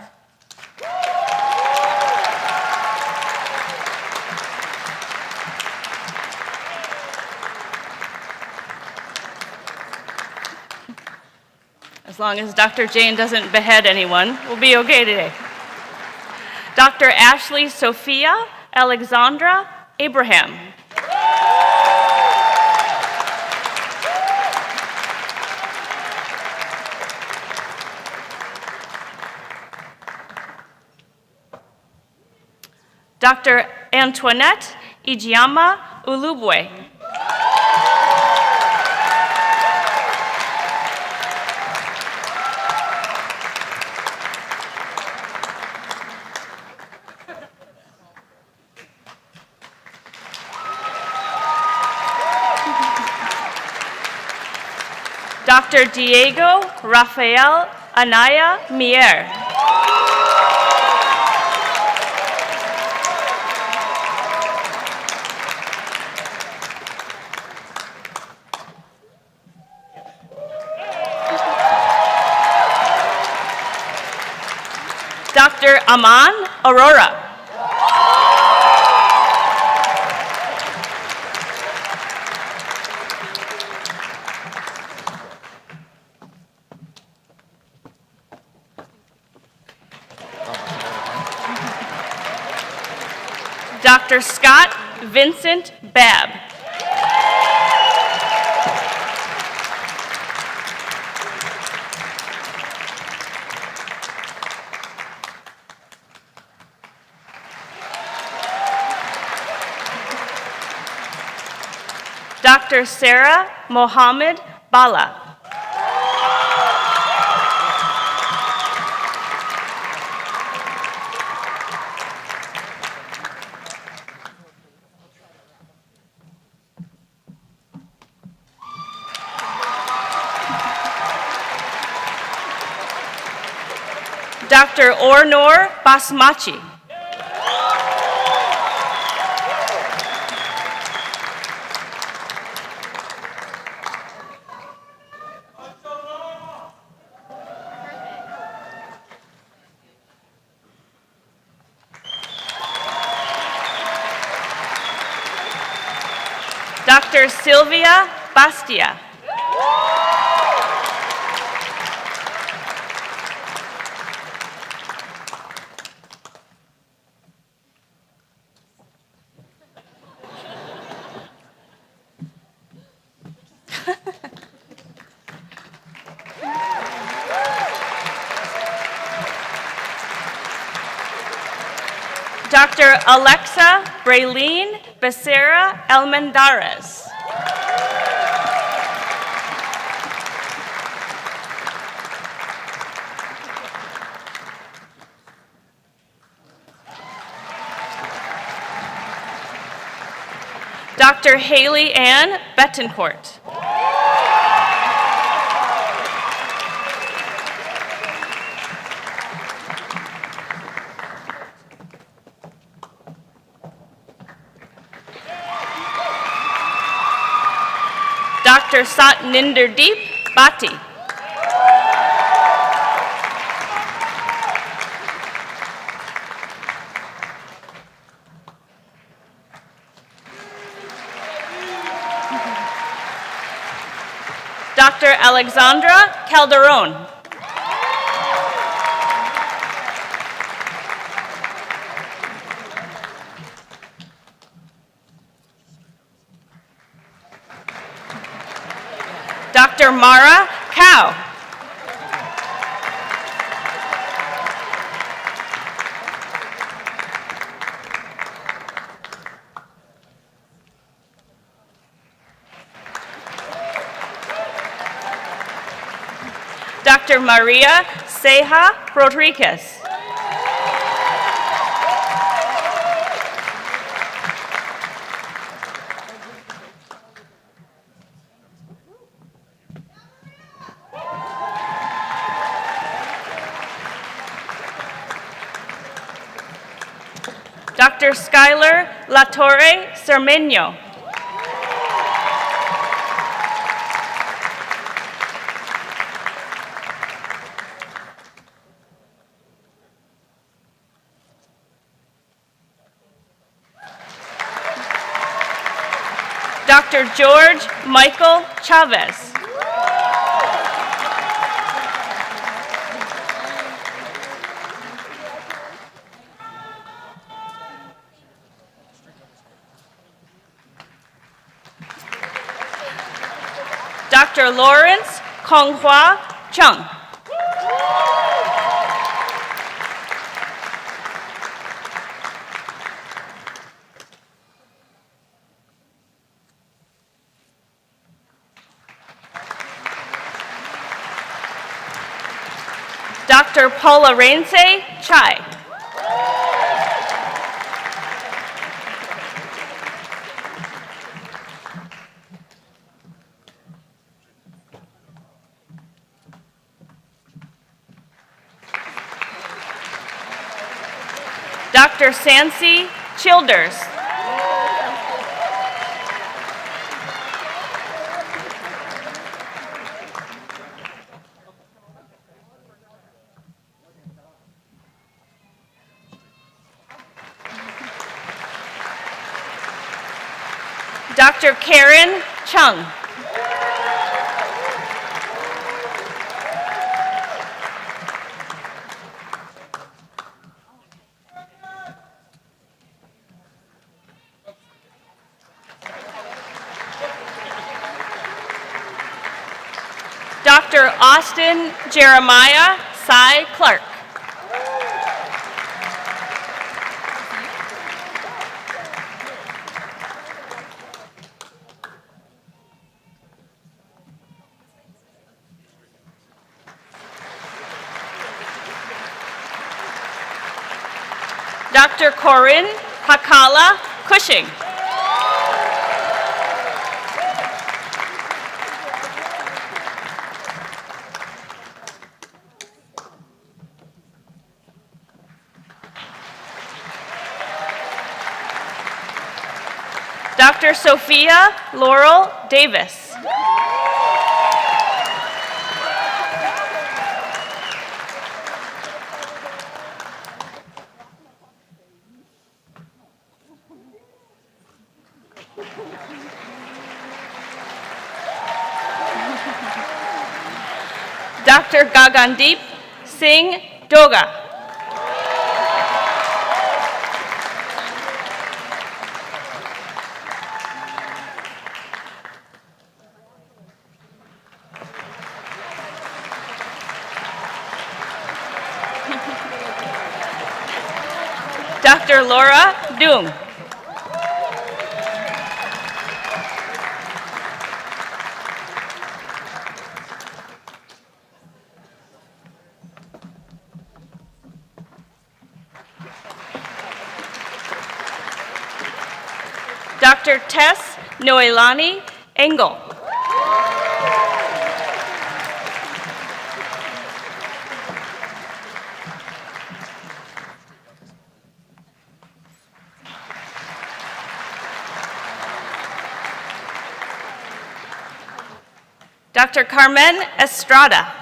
As long as Dr. Jane doesn't behead anyone, we'll be okay today. Dr. Ashley Sophia Alexandra Abraham. Dr. Antoinette Ijiyama Ulubwe. Dr. Diego Rafael Anaya Mier. Dr. Aman Aurora. Dr. Scott Vincent Babb. Dr. Sarah Mohammed Bala. Dr. Ornor Basmachi. Dr. Sylvia Bastia. Dr. Alexa Braylene Becerra Almendarez. Dr. Haley Ann Betancourt. Dr. Satninderdeep Bhatti. Dr. Alexandra Calderon. Dr. Mara Cow. Dr. Maria Ceja Rodriguez. Dr. Skylar Latorre Cermeño. Dr. George Michael Chavez. Dr. Lawrence Konghua Chung. Dr. Paula Rainse Chai. Dr. Sancy Childers. Dr. Karen Chung. Dr. Austin Jeremiah Cy Clark. Dr. Corinne Hakala Cushing. Dr. Sophia Laurel Davis. Dr. Gagandeep Singh Doga. Dr. Laura Doom. Dr. Tess Noelani Engel. Dr. Carmen Estrada.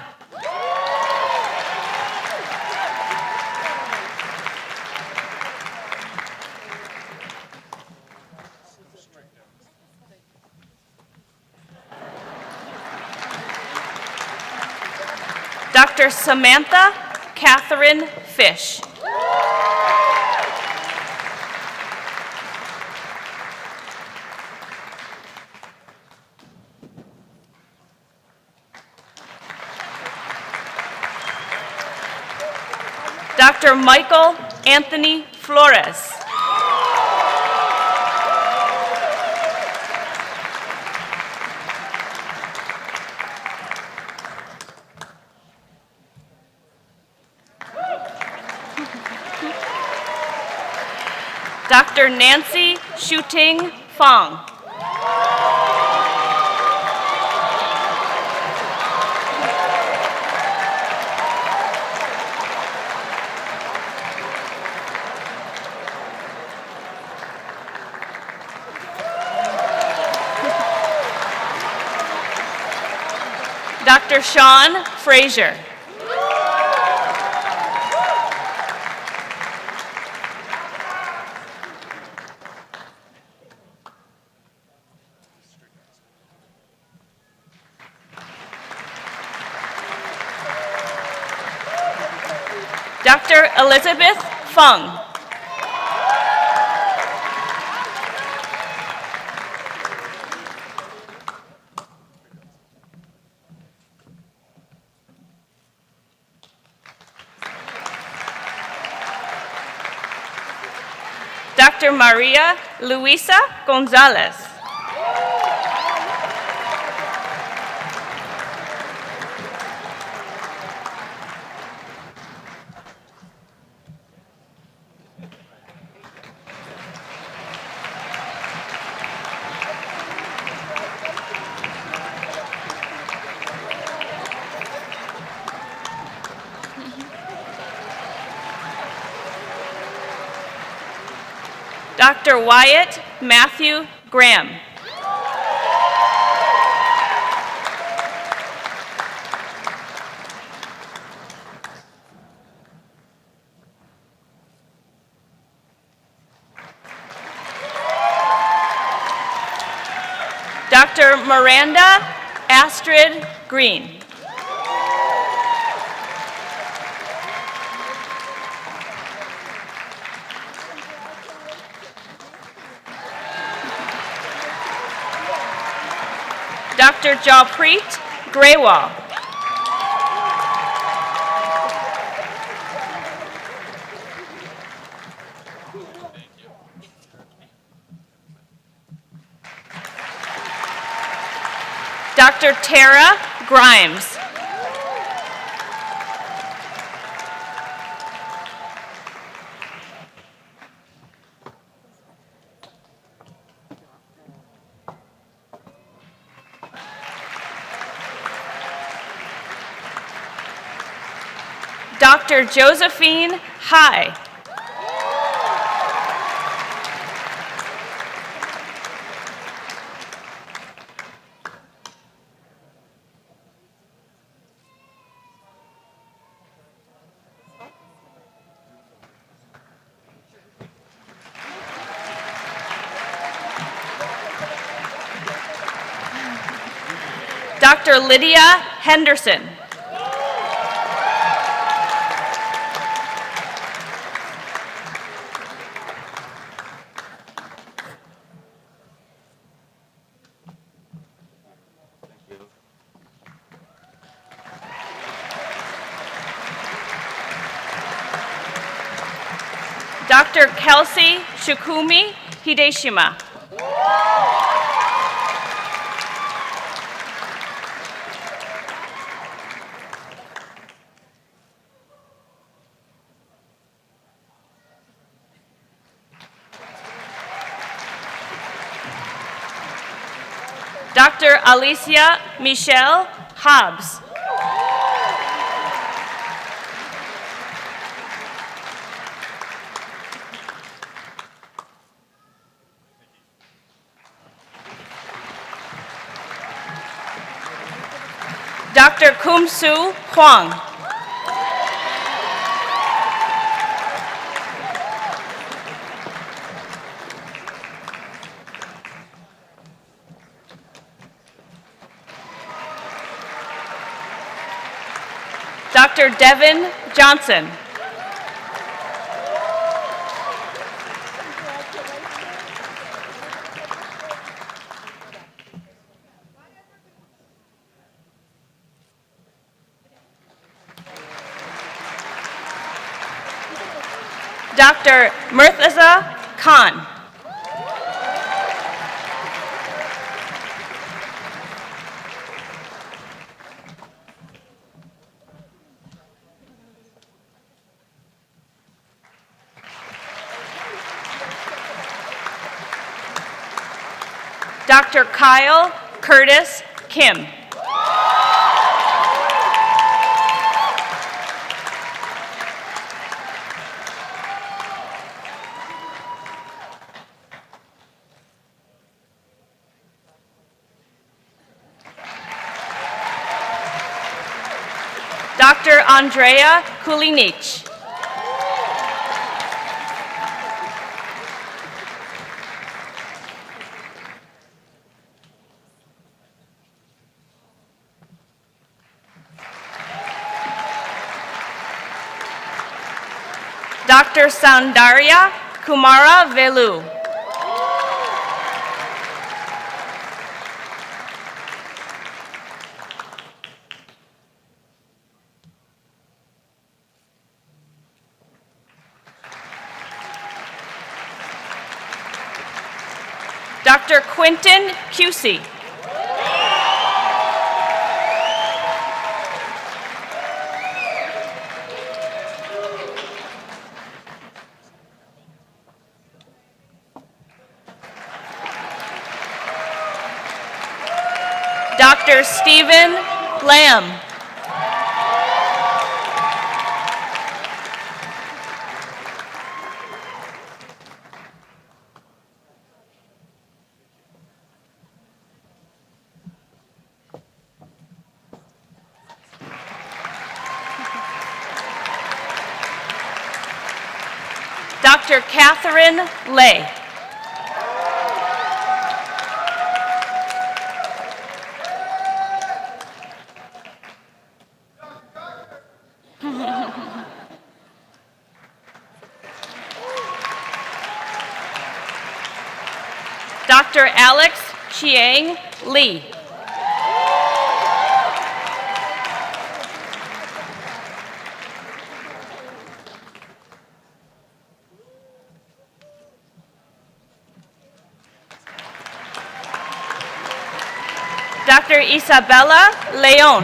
Dr. Samantha Catherine Fish. Dr. Michael Anthony Flores. Dr. Nancy Shuting Fong. Dr. Sean Frazier. Dr. Elizabeth Fung. Dr. Maria Luisa Gonzalez. Dr. Wyatt Matthew Graham. Dr. Miranda Astrid Green. Dr. Jalpreet Graywal. Dr. Tara Grimes. Dr. Josephine High. Dr. Lydia Henderson. Dr. Kelsey Shukumi Hideshima. Dr. Alicia Michelle Hobbs. Dr. Kumsu Huang. Dr. Devin Johnson. Dr. Murtaza Khan. Dr. Kyle Curtis Kim. Dr. Andrea Kulinich. Dr. Soundarya Kumara Velu. Dr. Quentin Cusey. Dr. Stephen Lamb. Dr. Catherine Lay. Dr. Alex Chiang Lee. Dr. Isabella Leon.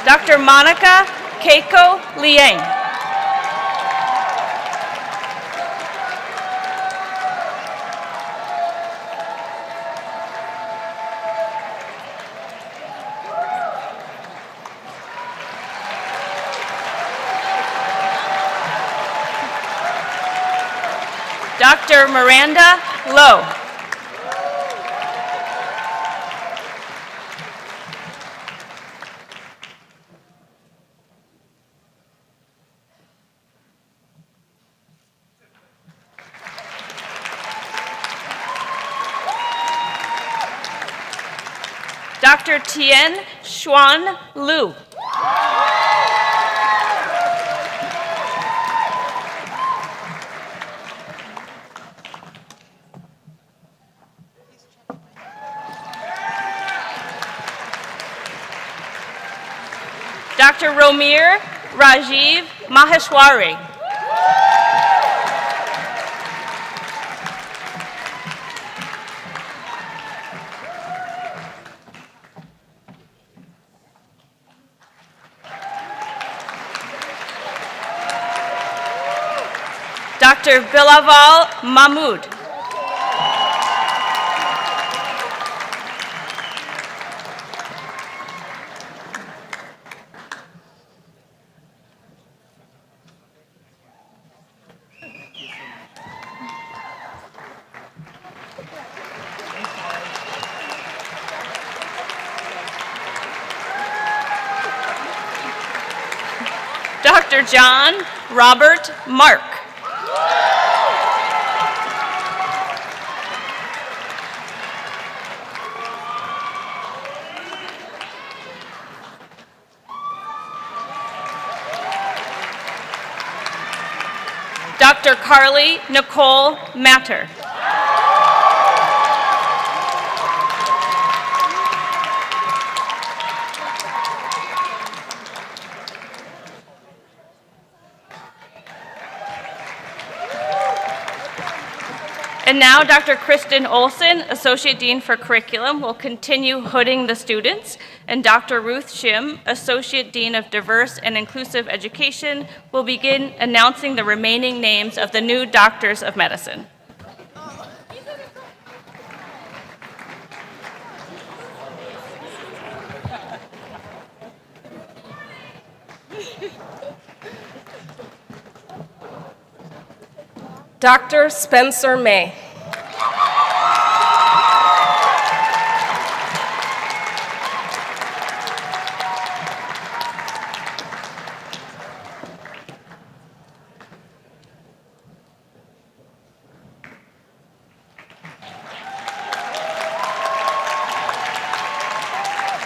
Dr. Monica Keiko Liang. Dr. Miranda Lowe. Dr. Tien Xuan Lu. Dr. Romir Rajiv Maheshwari. Dr. Bilaval Mahmood. Dr. John Robert Mark. Dr. Carly Nicole Matter. And now Dr. Kristen Olson, Associate Dean for Curriculum, will continue hooding the students, and Dr. Ruth Shim, Associate Dean of Diverse and Inclusive Education, will begin announcing the remaining names of the new doctors of medicine. Dr. Spencer May.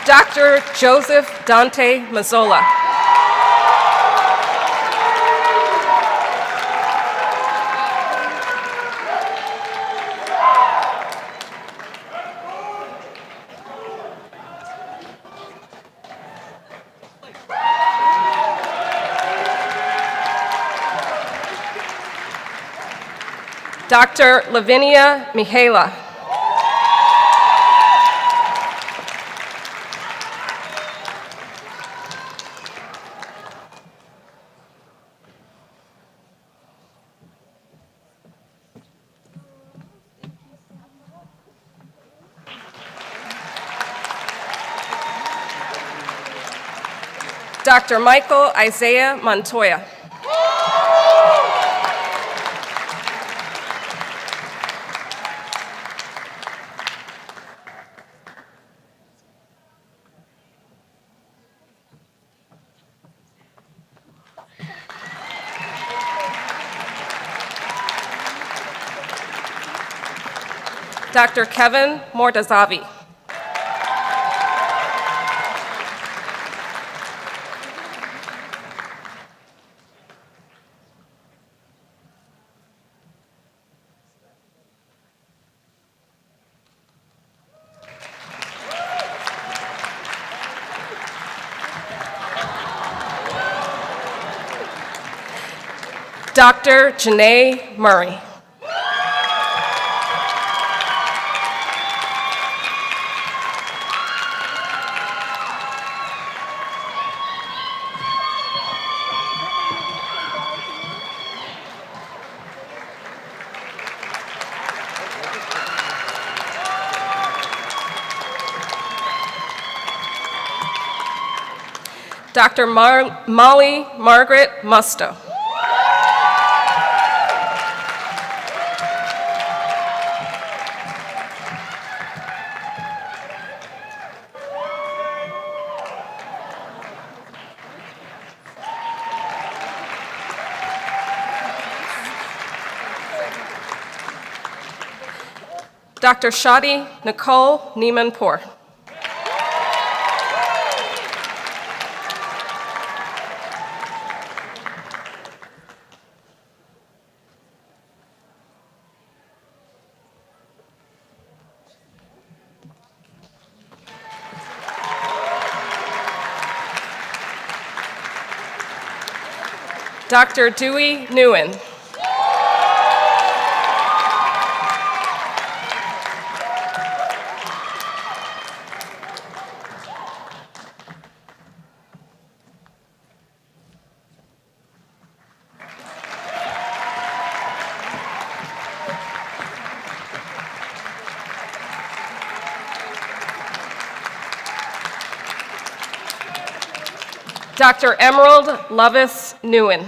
Dr. Joseph Dante Mazzola. Dr. Lavinia Mihaela. Dr. Michael Isaiah Montoya. Dr. Kevin Mortazavi. Dr. Janae Murray. Dr. Molly Margrit Musto. Dr. Shadi Nicole Neiman-Poor. Dr. Dewey Nguyen. Dr. Emerald Lovis Nguyen.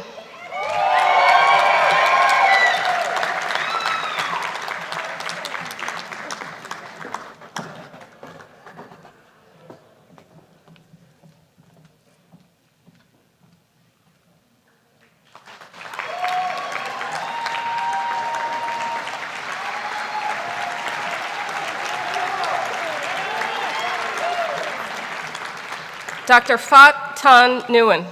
Dr. Fat Tan Nguyen.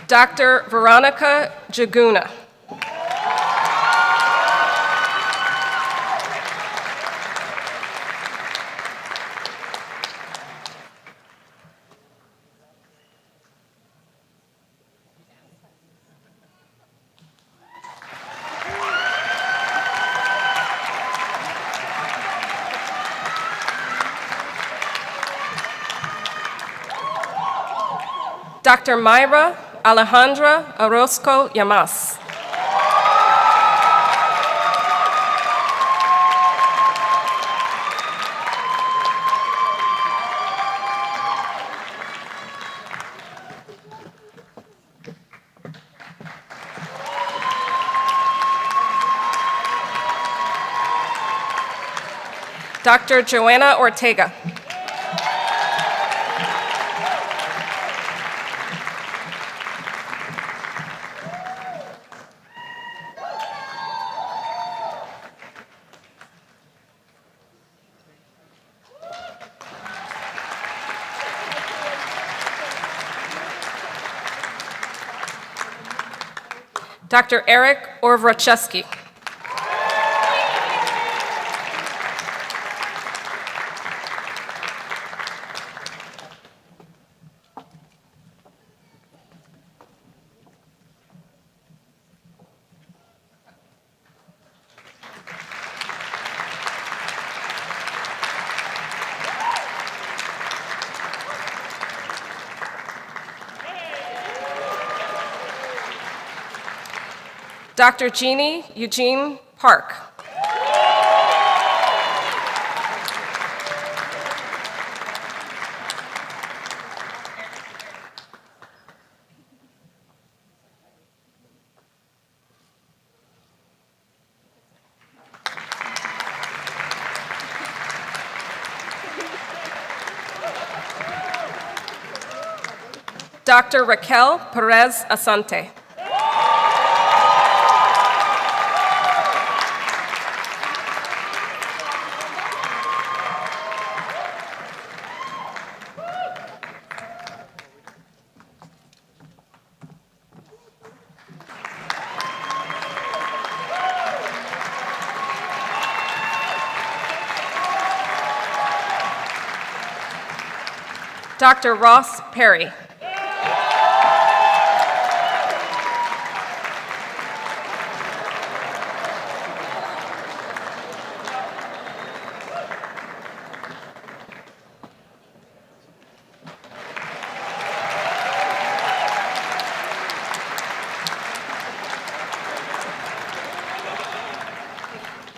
Dr. Veronica Jaguna. Dr. Mayra Alejandra Orozco Llamas. Dr. Joanna Ortega. Dr. Eric Orvrachewski. Dr. Jeannie Eugene Park. Dr. Raquel Perez Asante. Dr. Ross Perry.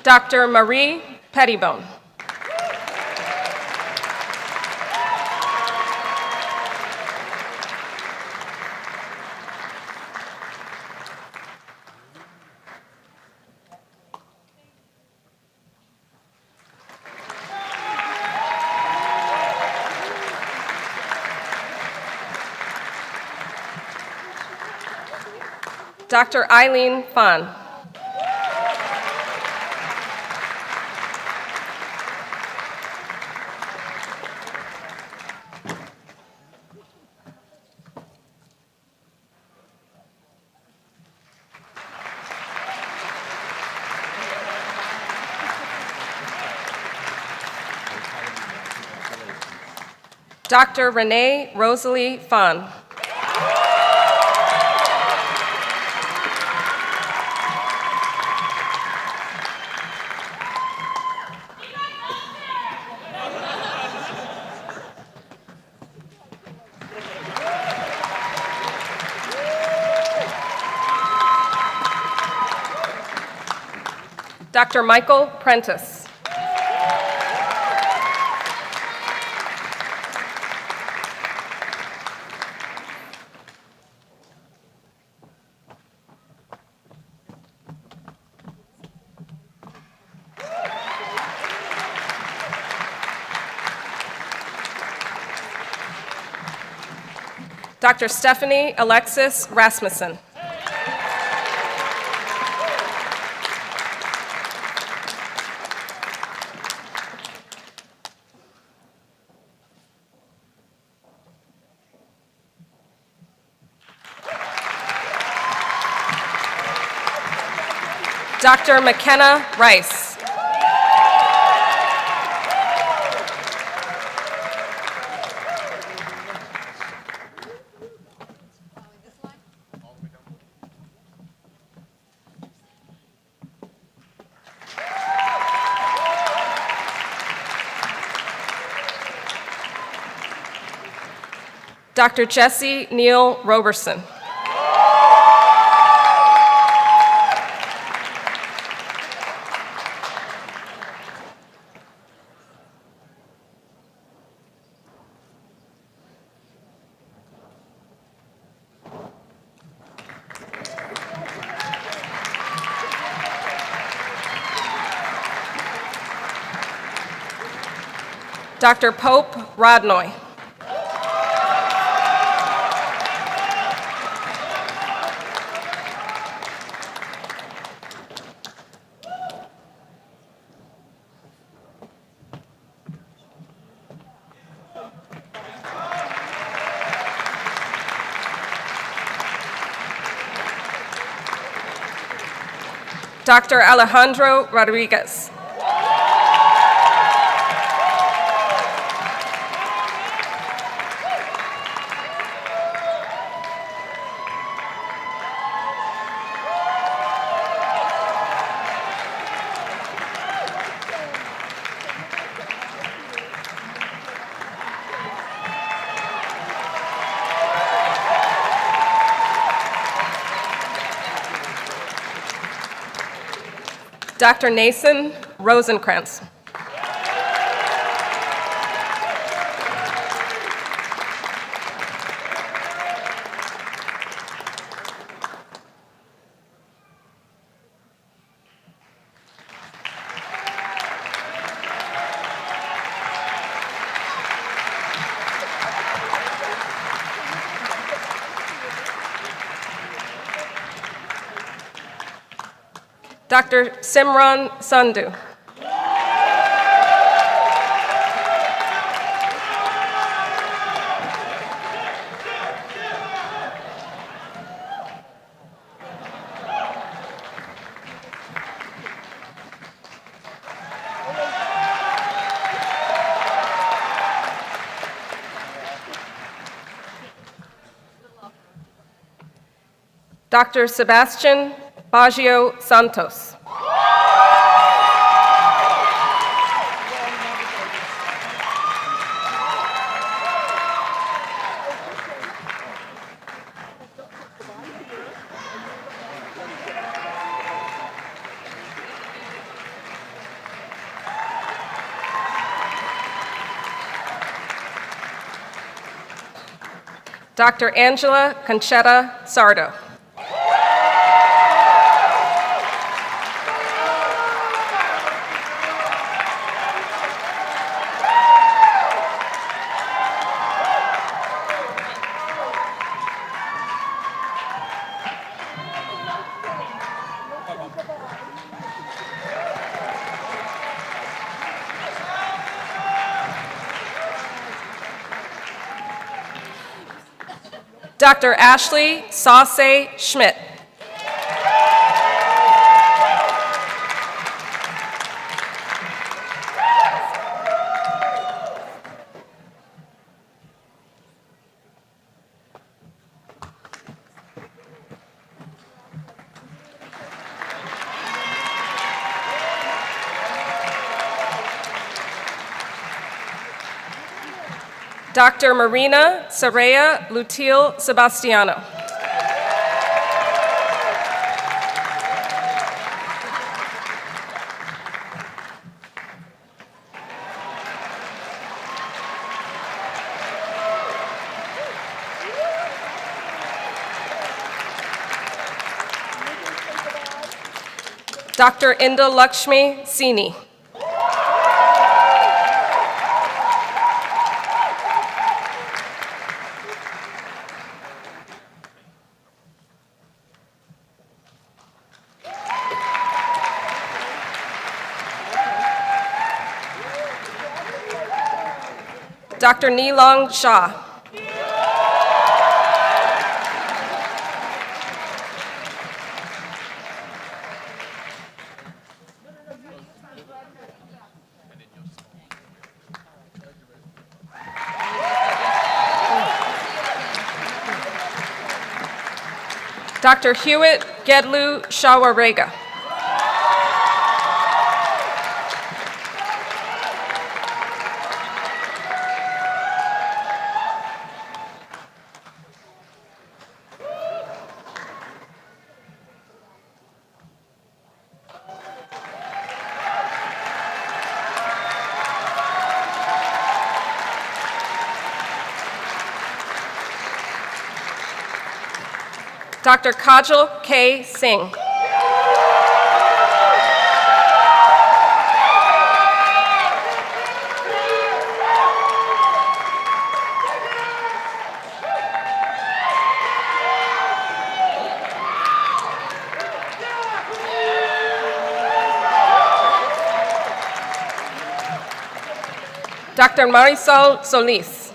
Dr. Marie Pettibone. Dr. Eileen Fahn. Dr. Renee Rosalie Fahn. Dr. Michael Prentice. Dr. Stephanie Alexis Rasmussen. Dr. McKenna Rice. Dr. Jesse Neal Roberson. Dr. Pope Rodnoy. Dr. Alejandro Rodriguez. Dr. Nason Rosenkrantz. Dr. Simran Sandhu. Dr. Sebastian Baggio Santos. Dr. Angela Conchetta Sardo. Dr. Ashley Sauce Schmidt. Dr. Marina Saraya Lutil Sebastiano. Dr. Inda Lakshmi Sini. Dr. Neelong Shah. Dr. Hewitt Gedlu Shawarega. Dr. Kajal K. Singh. Dr. Marisol Solis.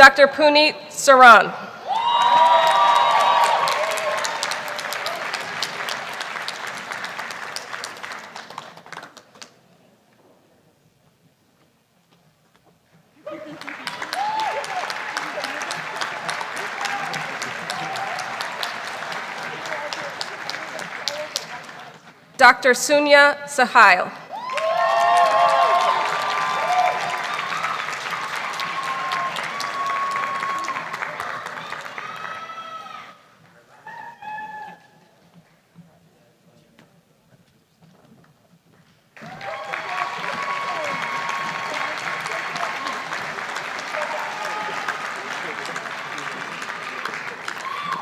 Dr. Puneet Saran. Dr. Sunya Sahil.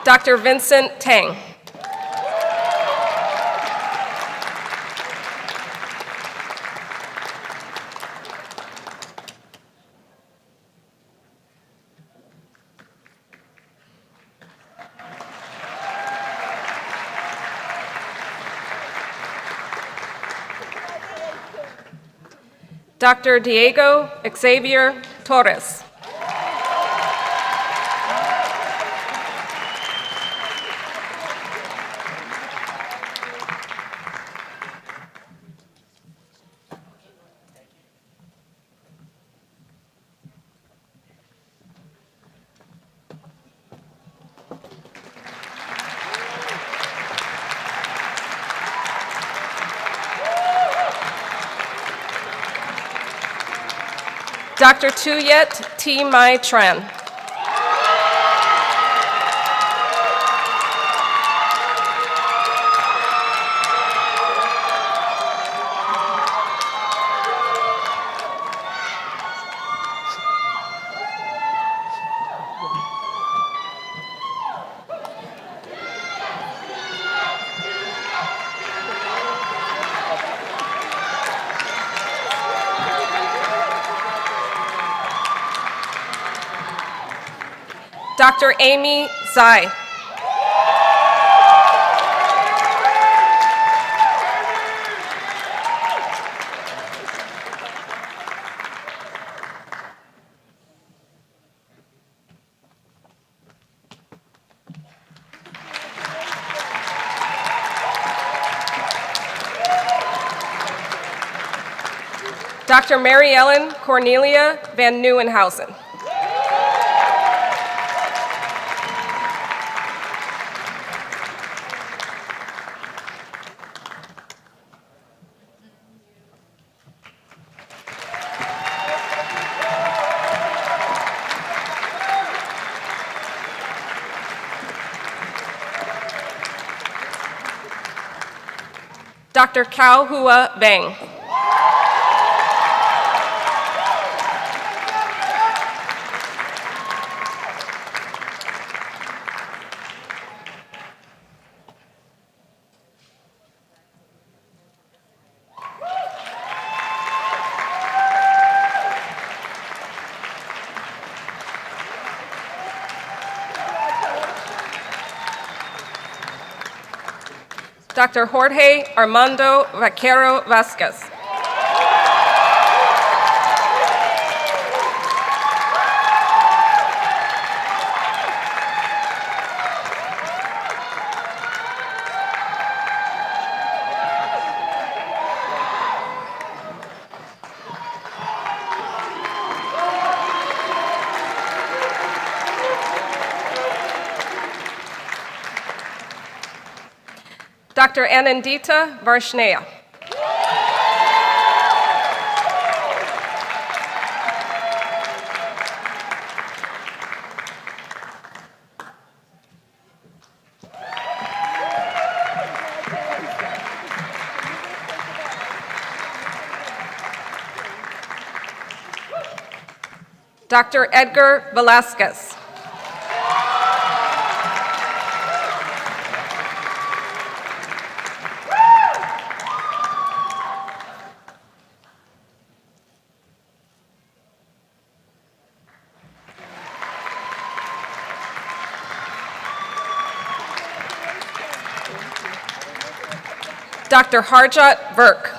Dr. Vincent Tang. Dr. Diego Xavier Torres. Dr. Tuyet T. Mai Tran. Dr. Amy Zai. Dr. Mary Ellen Cornelia Van Nieuwenhausen. Dr. Cao Hua Bang. Dr. Jorge Armando Vaquero Vasquez. Dr. Anandita Varshnea. Dr. Edgar Velasquez. Dr. Harjot Virk.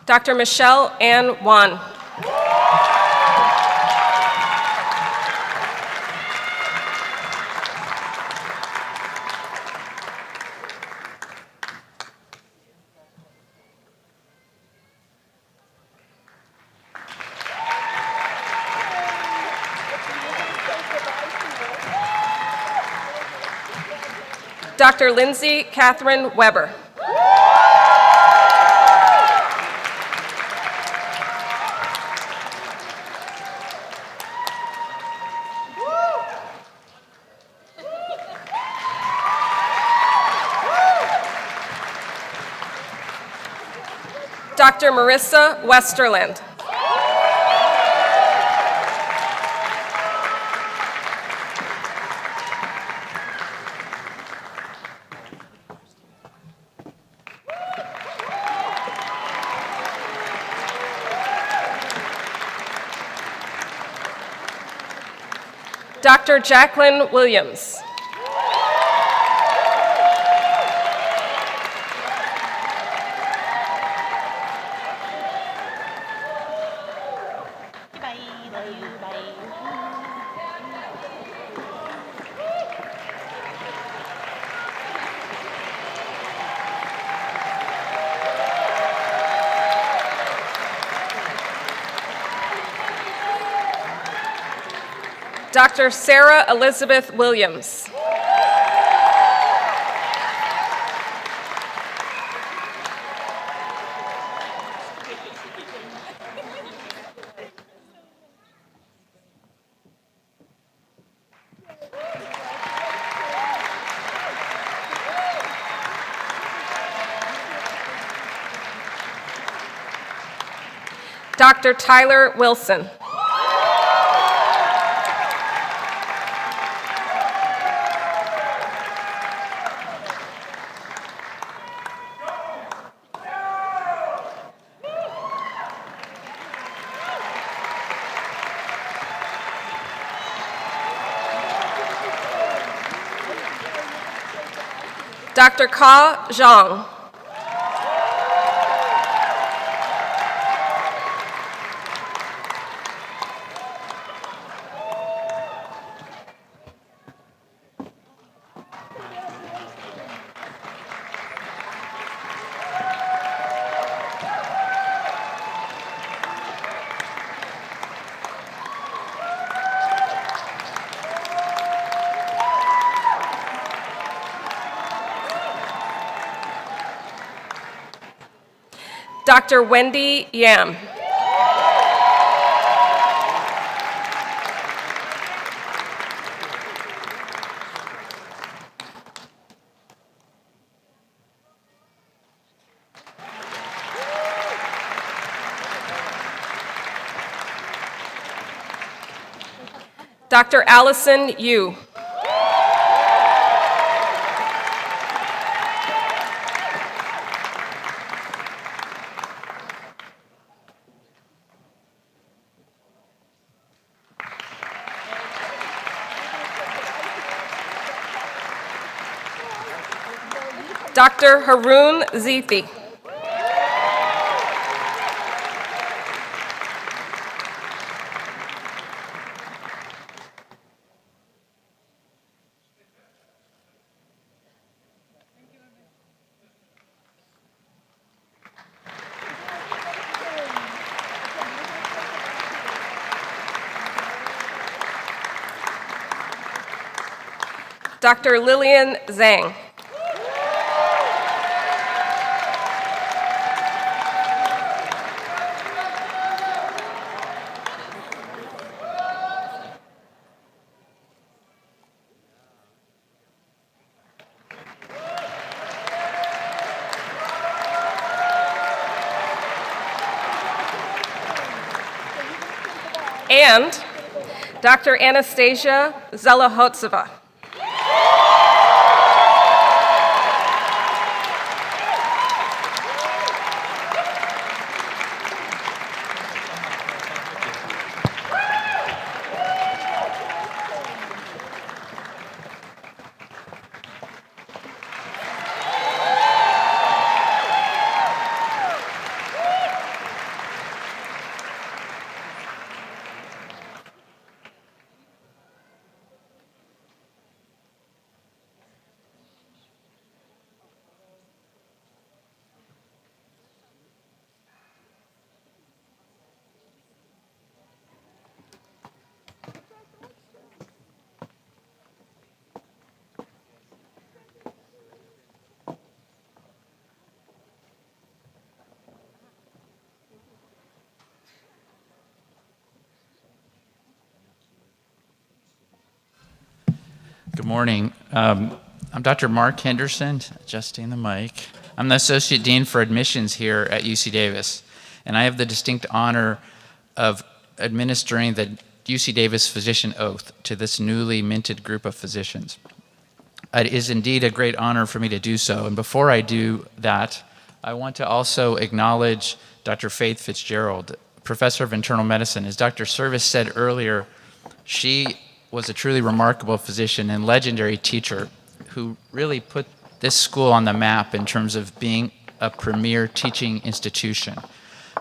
Dr. Michelle Ann Wan. Dr. Lindsay Catherine Weber. Dr. Marissa Westerland. Dr. Jacqueline Williams. Dr. Sarah Elizabeth Williams. Dr. Tyler Wilson. Dr. Ka Zhang. Dr. Wendy Yam. Dr. Allison Yu. Dr. Haroon Zithi. Dr. Lillian Zhang. And Dr. Anastasia Zelahotseva. Good morning. I'm Dr. Mark Henderson, adjusting the mic. I'm the Associate Dean for Admissions here at UC Davis, and I have the distinct honor of administering the UC Davis Physician Oath to this newly minted group of physicians. It is indeed a great honor for me to do so, and before I do that, I want to also acknowledge Dr. Faith Fitzgerald, Professor of Internal Medicine. As Dr. Service said earlier, she was a truly remarkable physician and legendary teacher who really put this school on the map in terms of being a premier teaching institution.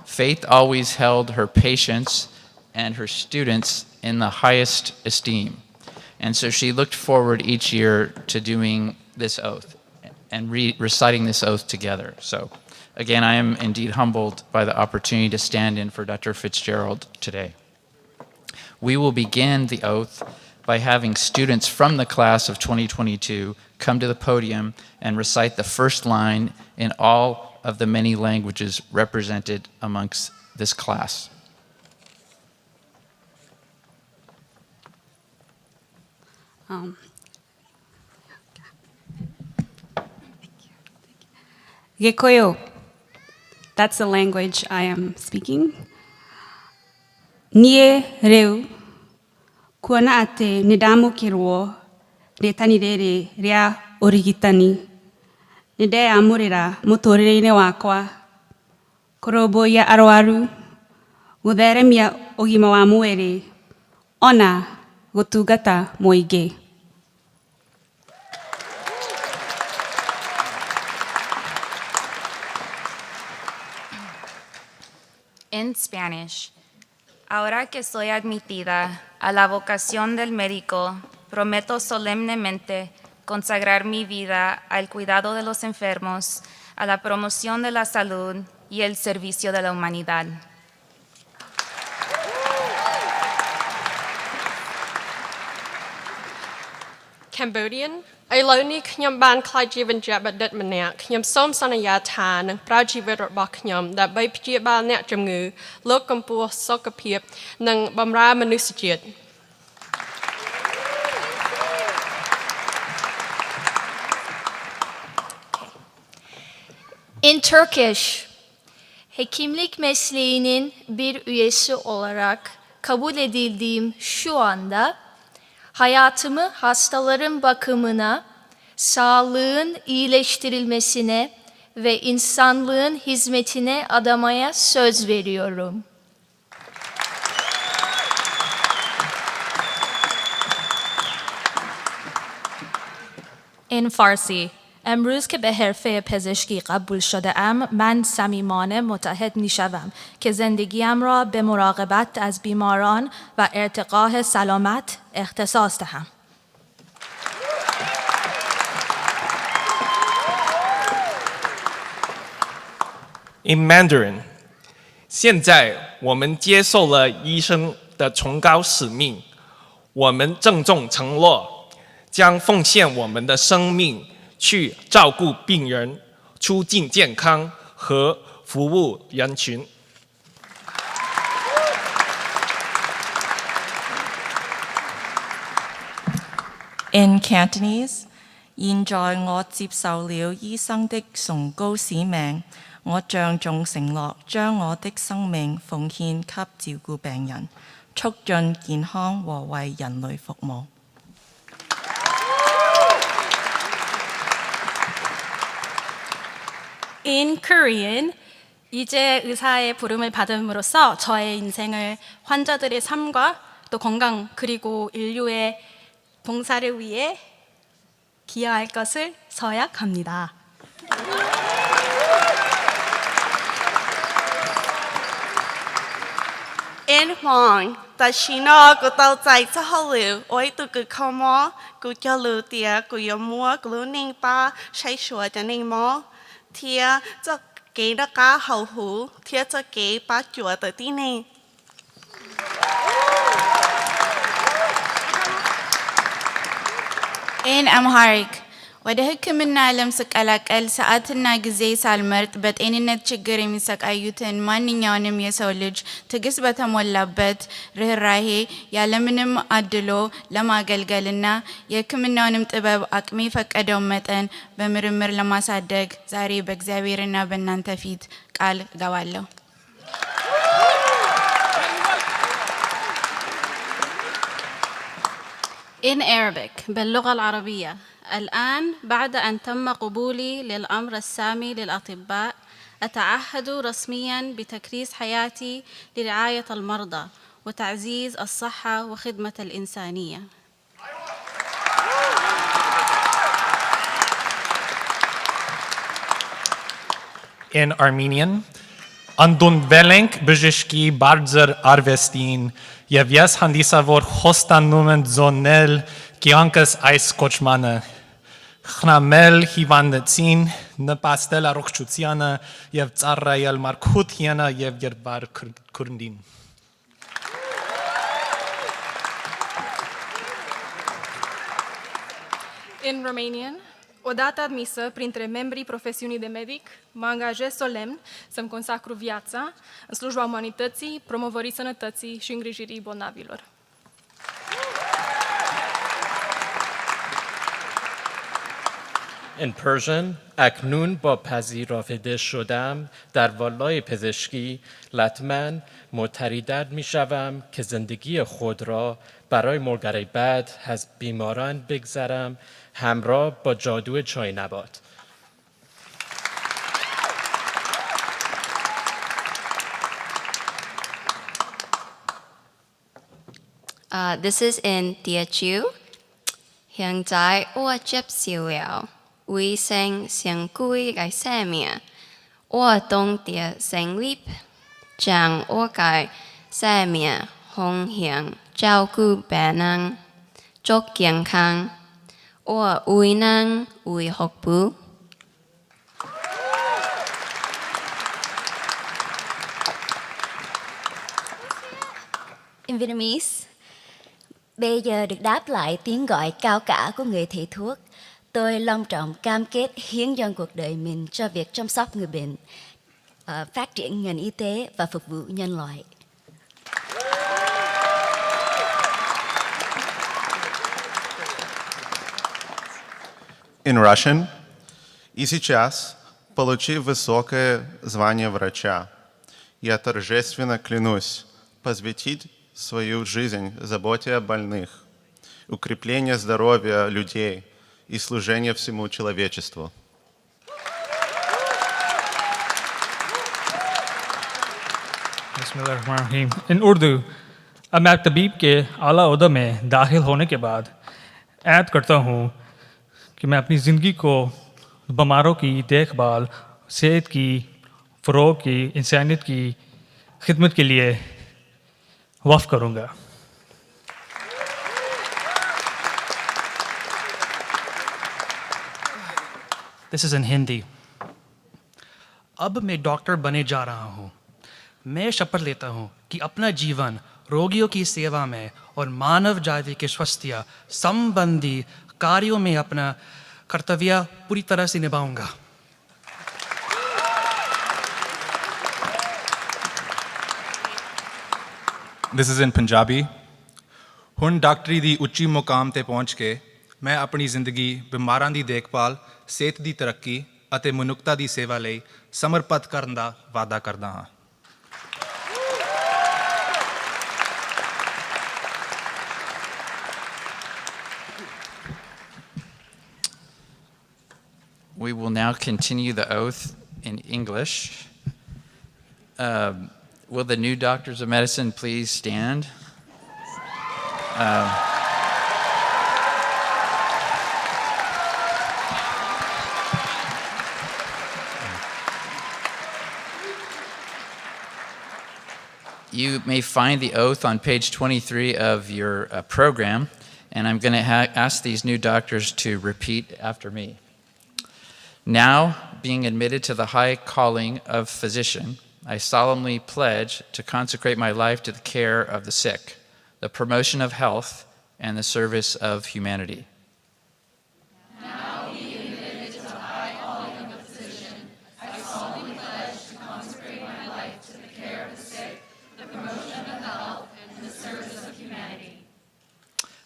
Faith always held her patients and her students in the highest esteem. And so she looked forward each year to doing this oath and reciting this oath together. So again, I am indeed humbled by the opportunity to stand in for Dr. Fitzgerald today. We will begin the oath by having students from the class of 2022 come to the podium and recite the first line in all of the many languages represented amongst this class. Gikoyo, that's the language I am speaking. Nie reu, kuana ate nidamu kirwo, retanirere ria origitani. Nide amurira mutorire-ine wakwa, koroboia arwaru, gutheremia ũgima wa mwĩrĩ, ona gũtungata mũingĩ. In Spanish, ahora que soy admitida a la vocación del médico, prometo solemnemente consagrar mi vida al cuidado de los enfermos, a la promoción de la salud y el servicio de la humanidad. Cambodian, Ailoni Knyam Ban Klai Jivan Jabadit Manak, Knyam Som Sanaya Tan, and Prajivit Baknyam, that by Pijibal Natjamu, Lokampu Sokapip, Nang Bamra Manusajit. In Turkish, hekimlik mesleğinin bir üyesi olarak kabul edildiğim şu anda hayatımı hastaların bakımına, sağlığın iyileştirilmesine ve insanlığın hizmetine adamaya söz veriyorum. In Farsi, امروز که به حرفه پزشکی قبول شده ام، من صمیمانه متحد می شوم که زندگیم را به مراقبت از بیماران و ارتقاء سلامت اختصاص دهم. In Mandarin, 现在我们接受了医生的崇高使命，我们郑重承诺，将奉献我们的生命去照顾病人，促进健康和服务人群。In Cantonese, 現在我接受了醫生的崇高使命，我鄭重承諾將我的生命奉獻給照顧病人，促進健康和為人類服務。In Korean, 이제 의사의 부름을 받음으로써 저의 인생을 환자들의 삶과 또 건강 그리고 인류의 봉사를 위해 기여할 것을 서약합니다. In Hmong, ta Shino ko tao zai sa halu, oi tu ku komo, ku jalu tia, ku yomua, ku ning pa, shai shua ja ning mo, tia cho kế đã cá hậu hú, tia cho kế ba chùa tới tí này. In Amharic, ወደ ሕክምና ዓለም ስቀላቀል ሰዓትና ጊዜ ሳልመርጥ በጤንነት ችግር የሚሰቃዩትን ማንኛውንም የሰው ልጅ ትዕግስት በተሞላበት ርኅራሄ ያለምንም አድሎ ለማገልገልና የሕክምናውንም ጥበብ አቅሜ ፈቀደውን መጠን በምርምር ለማሳደግ ዛሬ በእግዚአብሔርና በእናንተ ፊት ቃል እገባለሁ። In Arabic, باللغة العربية، الآن بعد أن تم قبولي للأمر السامي للأطباء، أتعهد رسمياً بتكريس حياتي لرعاية المرضى وتعزيز الصحة وخدمة الإنسانية. in Armenian. Անդունվելենք բժշկի բարձր արվեստին եւ ես հանդիսավոր խոստանում եմ ձոնել կյանքս այս կոչմանը խնամել հիվանդներին նպաստել առողջությանը եւ ծառայել մարդկությանը եւ երկար քրնդին In Romanian, odată admisă printre membrii profesiunii de medic, mă angajez solemn să-mi consacru viața în slujba umanității, promovării sănătății și îngrijirii bolnavilor. In Persian, اکنون با پذیرفته شدم در والای پزشکی لطماً متریدد می شوم که زندگی خود را برای مرگره بعد از بیماران بگذرم همراه با جادو چای نبات. This is in Teochew. Hiện tại ua chép siêu liao, uy sinh xiang cui gai xe mía, ua đông tia sinh lip, chàng ua gai xe mía, hong hiang, trao gu bè năng, chok kiang khang, ua uy năng, uy học bú. In Vietnamese, bây giờ được đáp lại tiếng gọi cao cả của người thầy thuốc. Tôi long trọng cam kết hiến dâng cuộc đời mình cho việc chăm sóc người bệnh, phát triển ngành y tế và phục vụ nhân loại. In Russian, и сейчас, получив высокое звание врача, я торжественно клянусь посвятить свою жизнь заботе о больных, укреплению здоровья людей и служению всему человечеству. बिस्मिल्लाहिर्रहमानिर्रहीम। In Urdu, अब मैं तबीब के आला ओहदा में दाखिल होने के बाद ऐद करता हूँ कि मैं अपनी ज़िंदगी को बीमारों की देखभाल, सेहत की फ़रोग़ की, इंसानियत की खिदमत के लिए वफ़ करूँगा। This is in Hindi. अब मैं डॉक्टर बने जा रहा हूँ। मैं शपथ लेता हूँ कि अपना जीवन रोगियों की सेवा में और मानव जाति के स्वास्थ्य संबंधी कार्यों में अपना कर्तव्य पूरी तरह से निभाऊंगा। This is in Punjabi. ਹੁਣ ਡਾਕਟਰੀ ਦੀ ਉੱਚੀ ਮੁਕਾਮ ਤੇ ਪਹੁੰਚ ਕੇ ਮੈਂ ਆਪਣੀ ਜ਼ਿੰਦਗੀ ਬਿਮਾਰਾਂ ਦੀ ਦੇਖਭਾਲ, ਸਿਹਤ ਦੀ ਤਰੱਕੀ ਅਤੇ ਮਨੁੱਖਤਾ ਦੀ ਸੇਵਾ ਲਈ ਸਮਰਪਿਤ ਕਰਨ ਦਾ ਵਾਅਦਾ ਕਰਦਾ ਹਾਂ। We will now continue the oath in English. Will the new doctors of medicine please stand? You may find the oath on page 23 of your program, and I'm going to ask these new doctors to repeat after me. Now, being admitted to the high calling of physician, I solemnly pledge to consecrate my life to the care of the sick, the promotion of health, and the service of humanity. Now, being admitted to the high calling of a physician, I solemnly pledge to consecrate my life to the care of the sick, the promotion of health, and the service of humanity.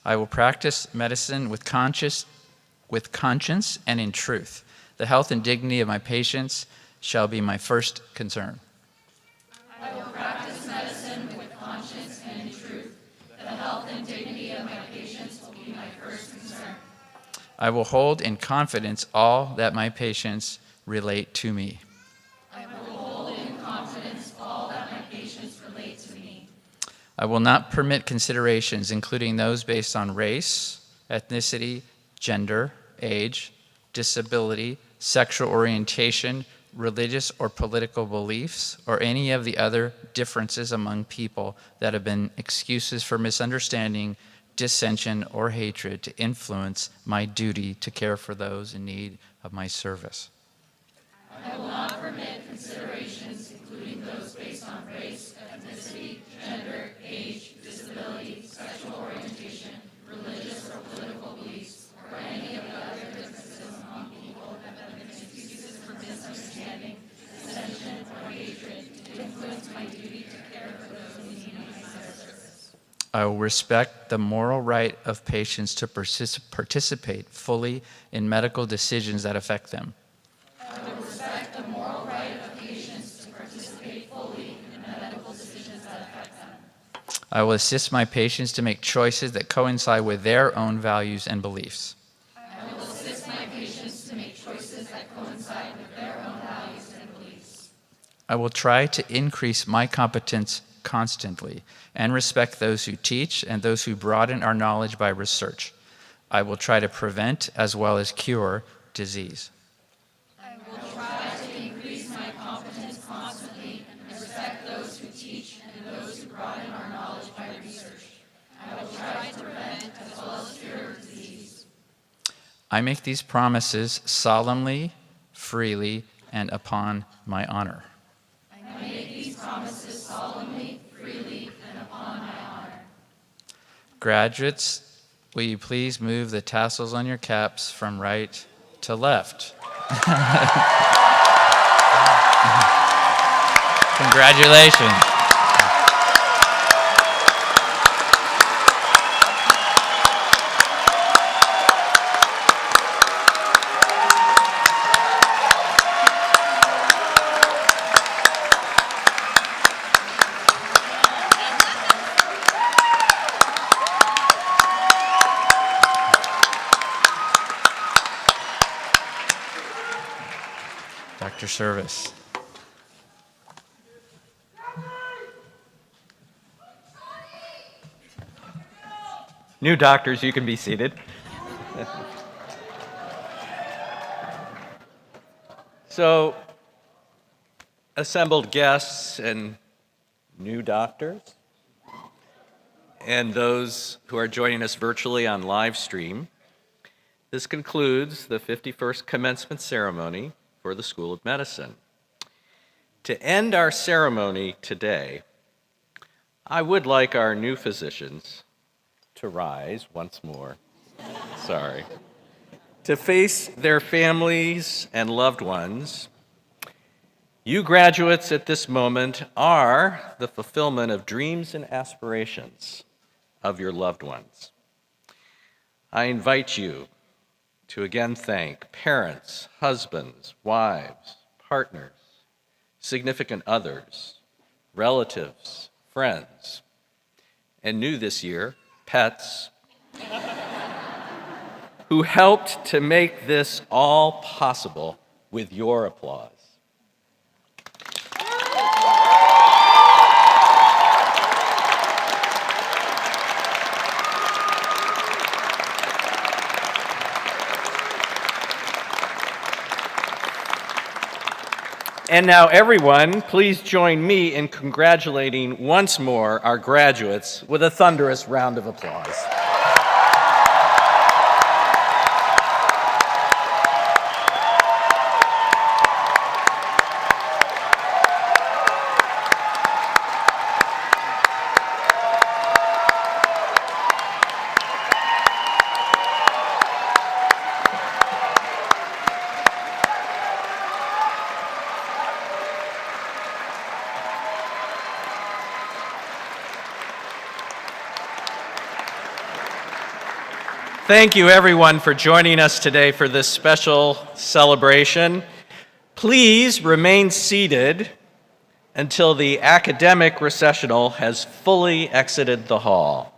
I will practice medicine with conscience and in truth. The health and dignity of my patients shall be my first concern. I will practice medicine with conscience and in truth. The health and dignity of my patients will be my first concern. I will hold in confidence all that my patients relate to me. I will hold in confidence all that my patients relate to me. I will not permit considerations, including those based on race, ethnicity, gender, age, disability, sexual orientation, religious or political beliefs, or any of the other differences among people that have been excuses for misunderstanding, dissension, or hatred to influence my duty to care for those in need of my service. I will not permit considerations, including those based on race, ethnicity, gender, age, disability, sexual orientation, religious or political beliefs, or any of the other differences among people that have been excuses for misunderstanding, dissension, or hatred to influence my duty to care for those in need of my service. I will respect the moral right of patients to participate fully in medical decisions that affect them. I will respect the moral right of patients to participate fully in medical decisions that affect them. I will assist my patients to make choices that coincide with their own values and beliefs. I will assist my patients to make choices that coincide with their own values and beliefs. I will try to increase my competence constantly and respect those who teach and those who broaden our knowledge by research. I will try to prevent as well as cure disease. I will try to increase my competence constantly and respect those who teach and those who broaden our knowledge by research. I will try to prevent as well as cure disease. I make these promises solemnly, freely, and upon my honor. I make these promises solemnly, freely, and upon my honor. Graduates, will you please move the tassels on your caps from right to left? Congratulations. Dr. Service. New doctors, you can be seated. So, assembled guests and new doctors, and those who are joining us virtually on live stream, this concludes the 51st commencement ceremony for the School of Medicine. To end our ceremony today, I would like our new physicians to rise once more. Sorry. To face their families and loved ones. You graduates at this moment are the fulfillment of dreams and aspirations of your loved ones. I invite you to again thank parents, husbands, wives, partners, significant others, relatives, friends, and new this year, pets, who helped to make this all possible with your applause. And now, everyone, please join me in congratulating once more our graduates with a thunderous round of applause. Thank you, everyone, for joining us today for this special celebration. Please remain seated until the academic recessional has fully exited the hall.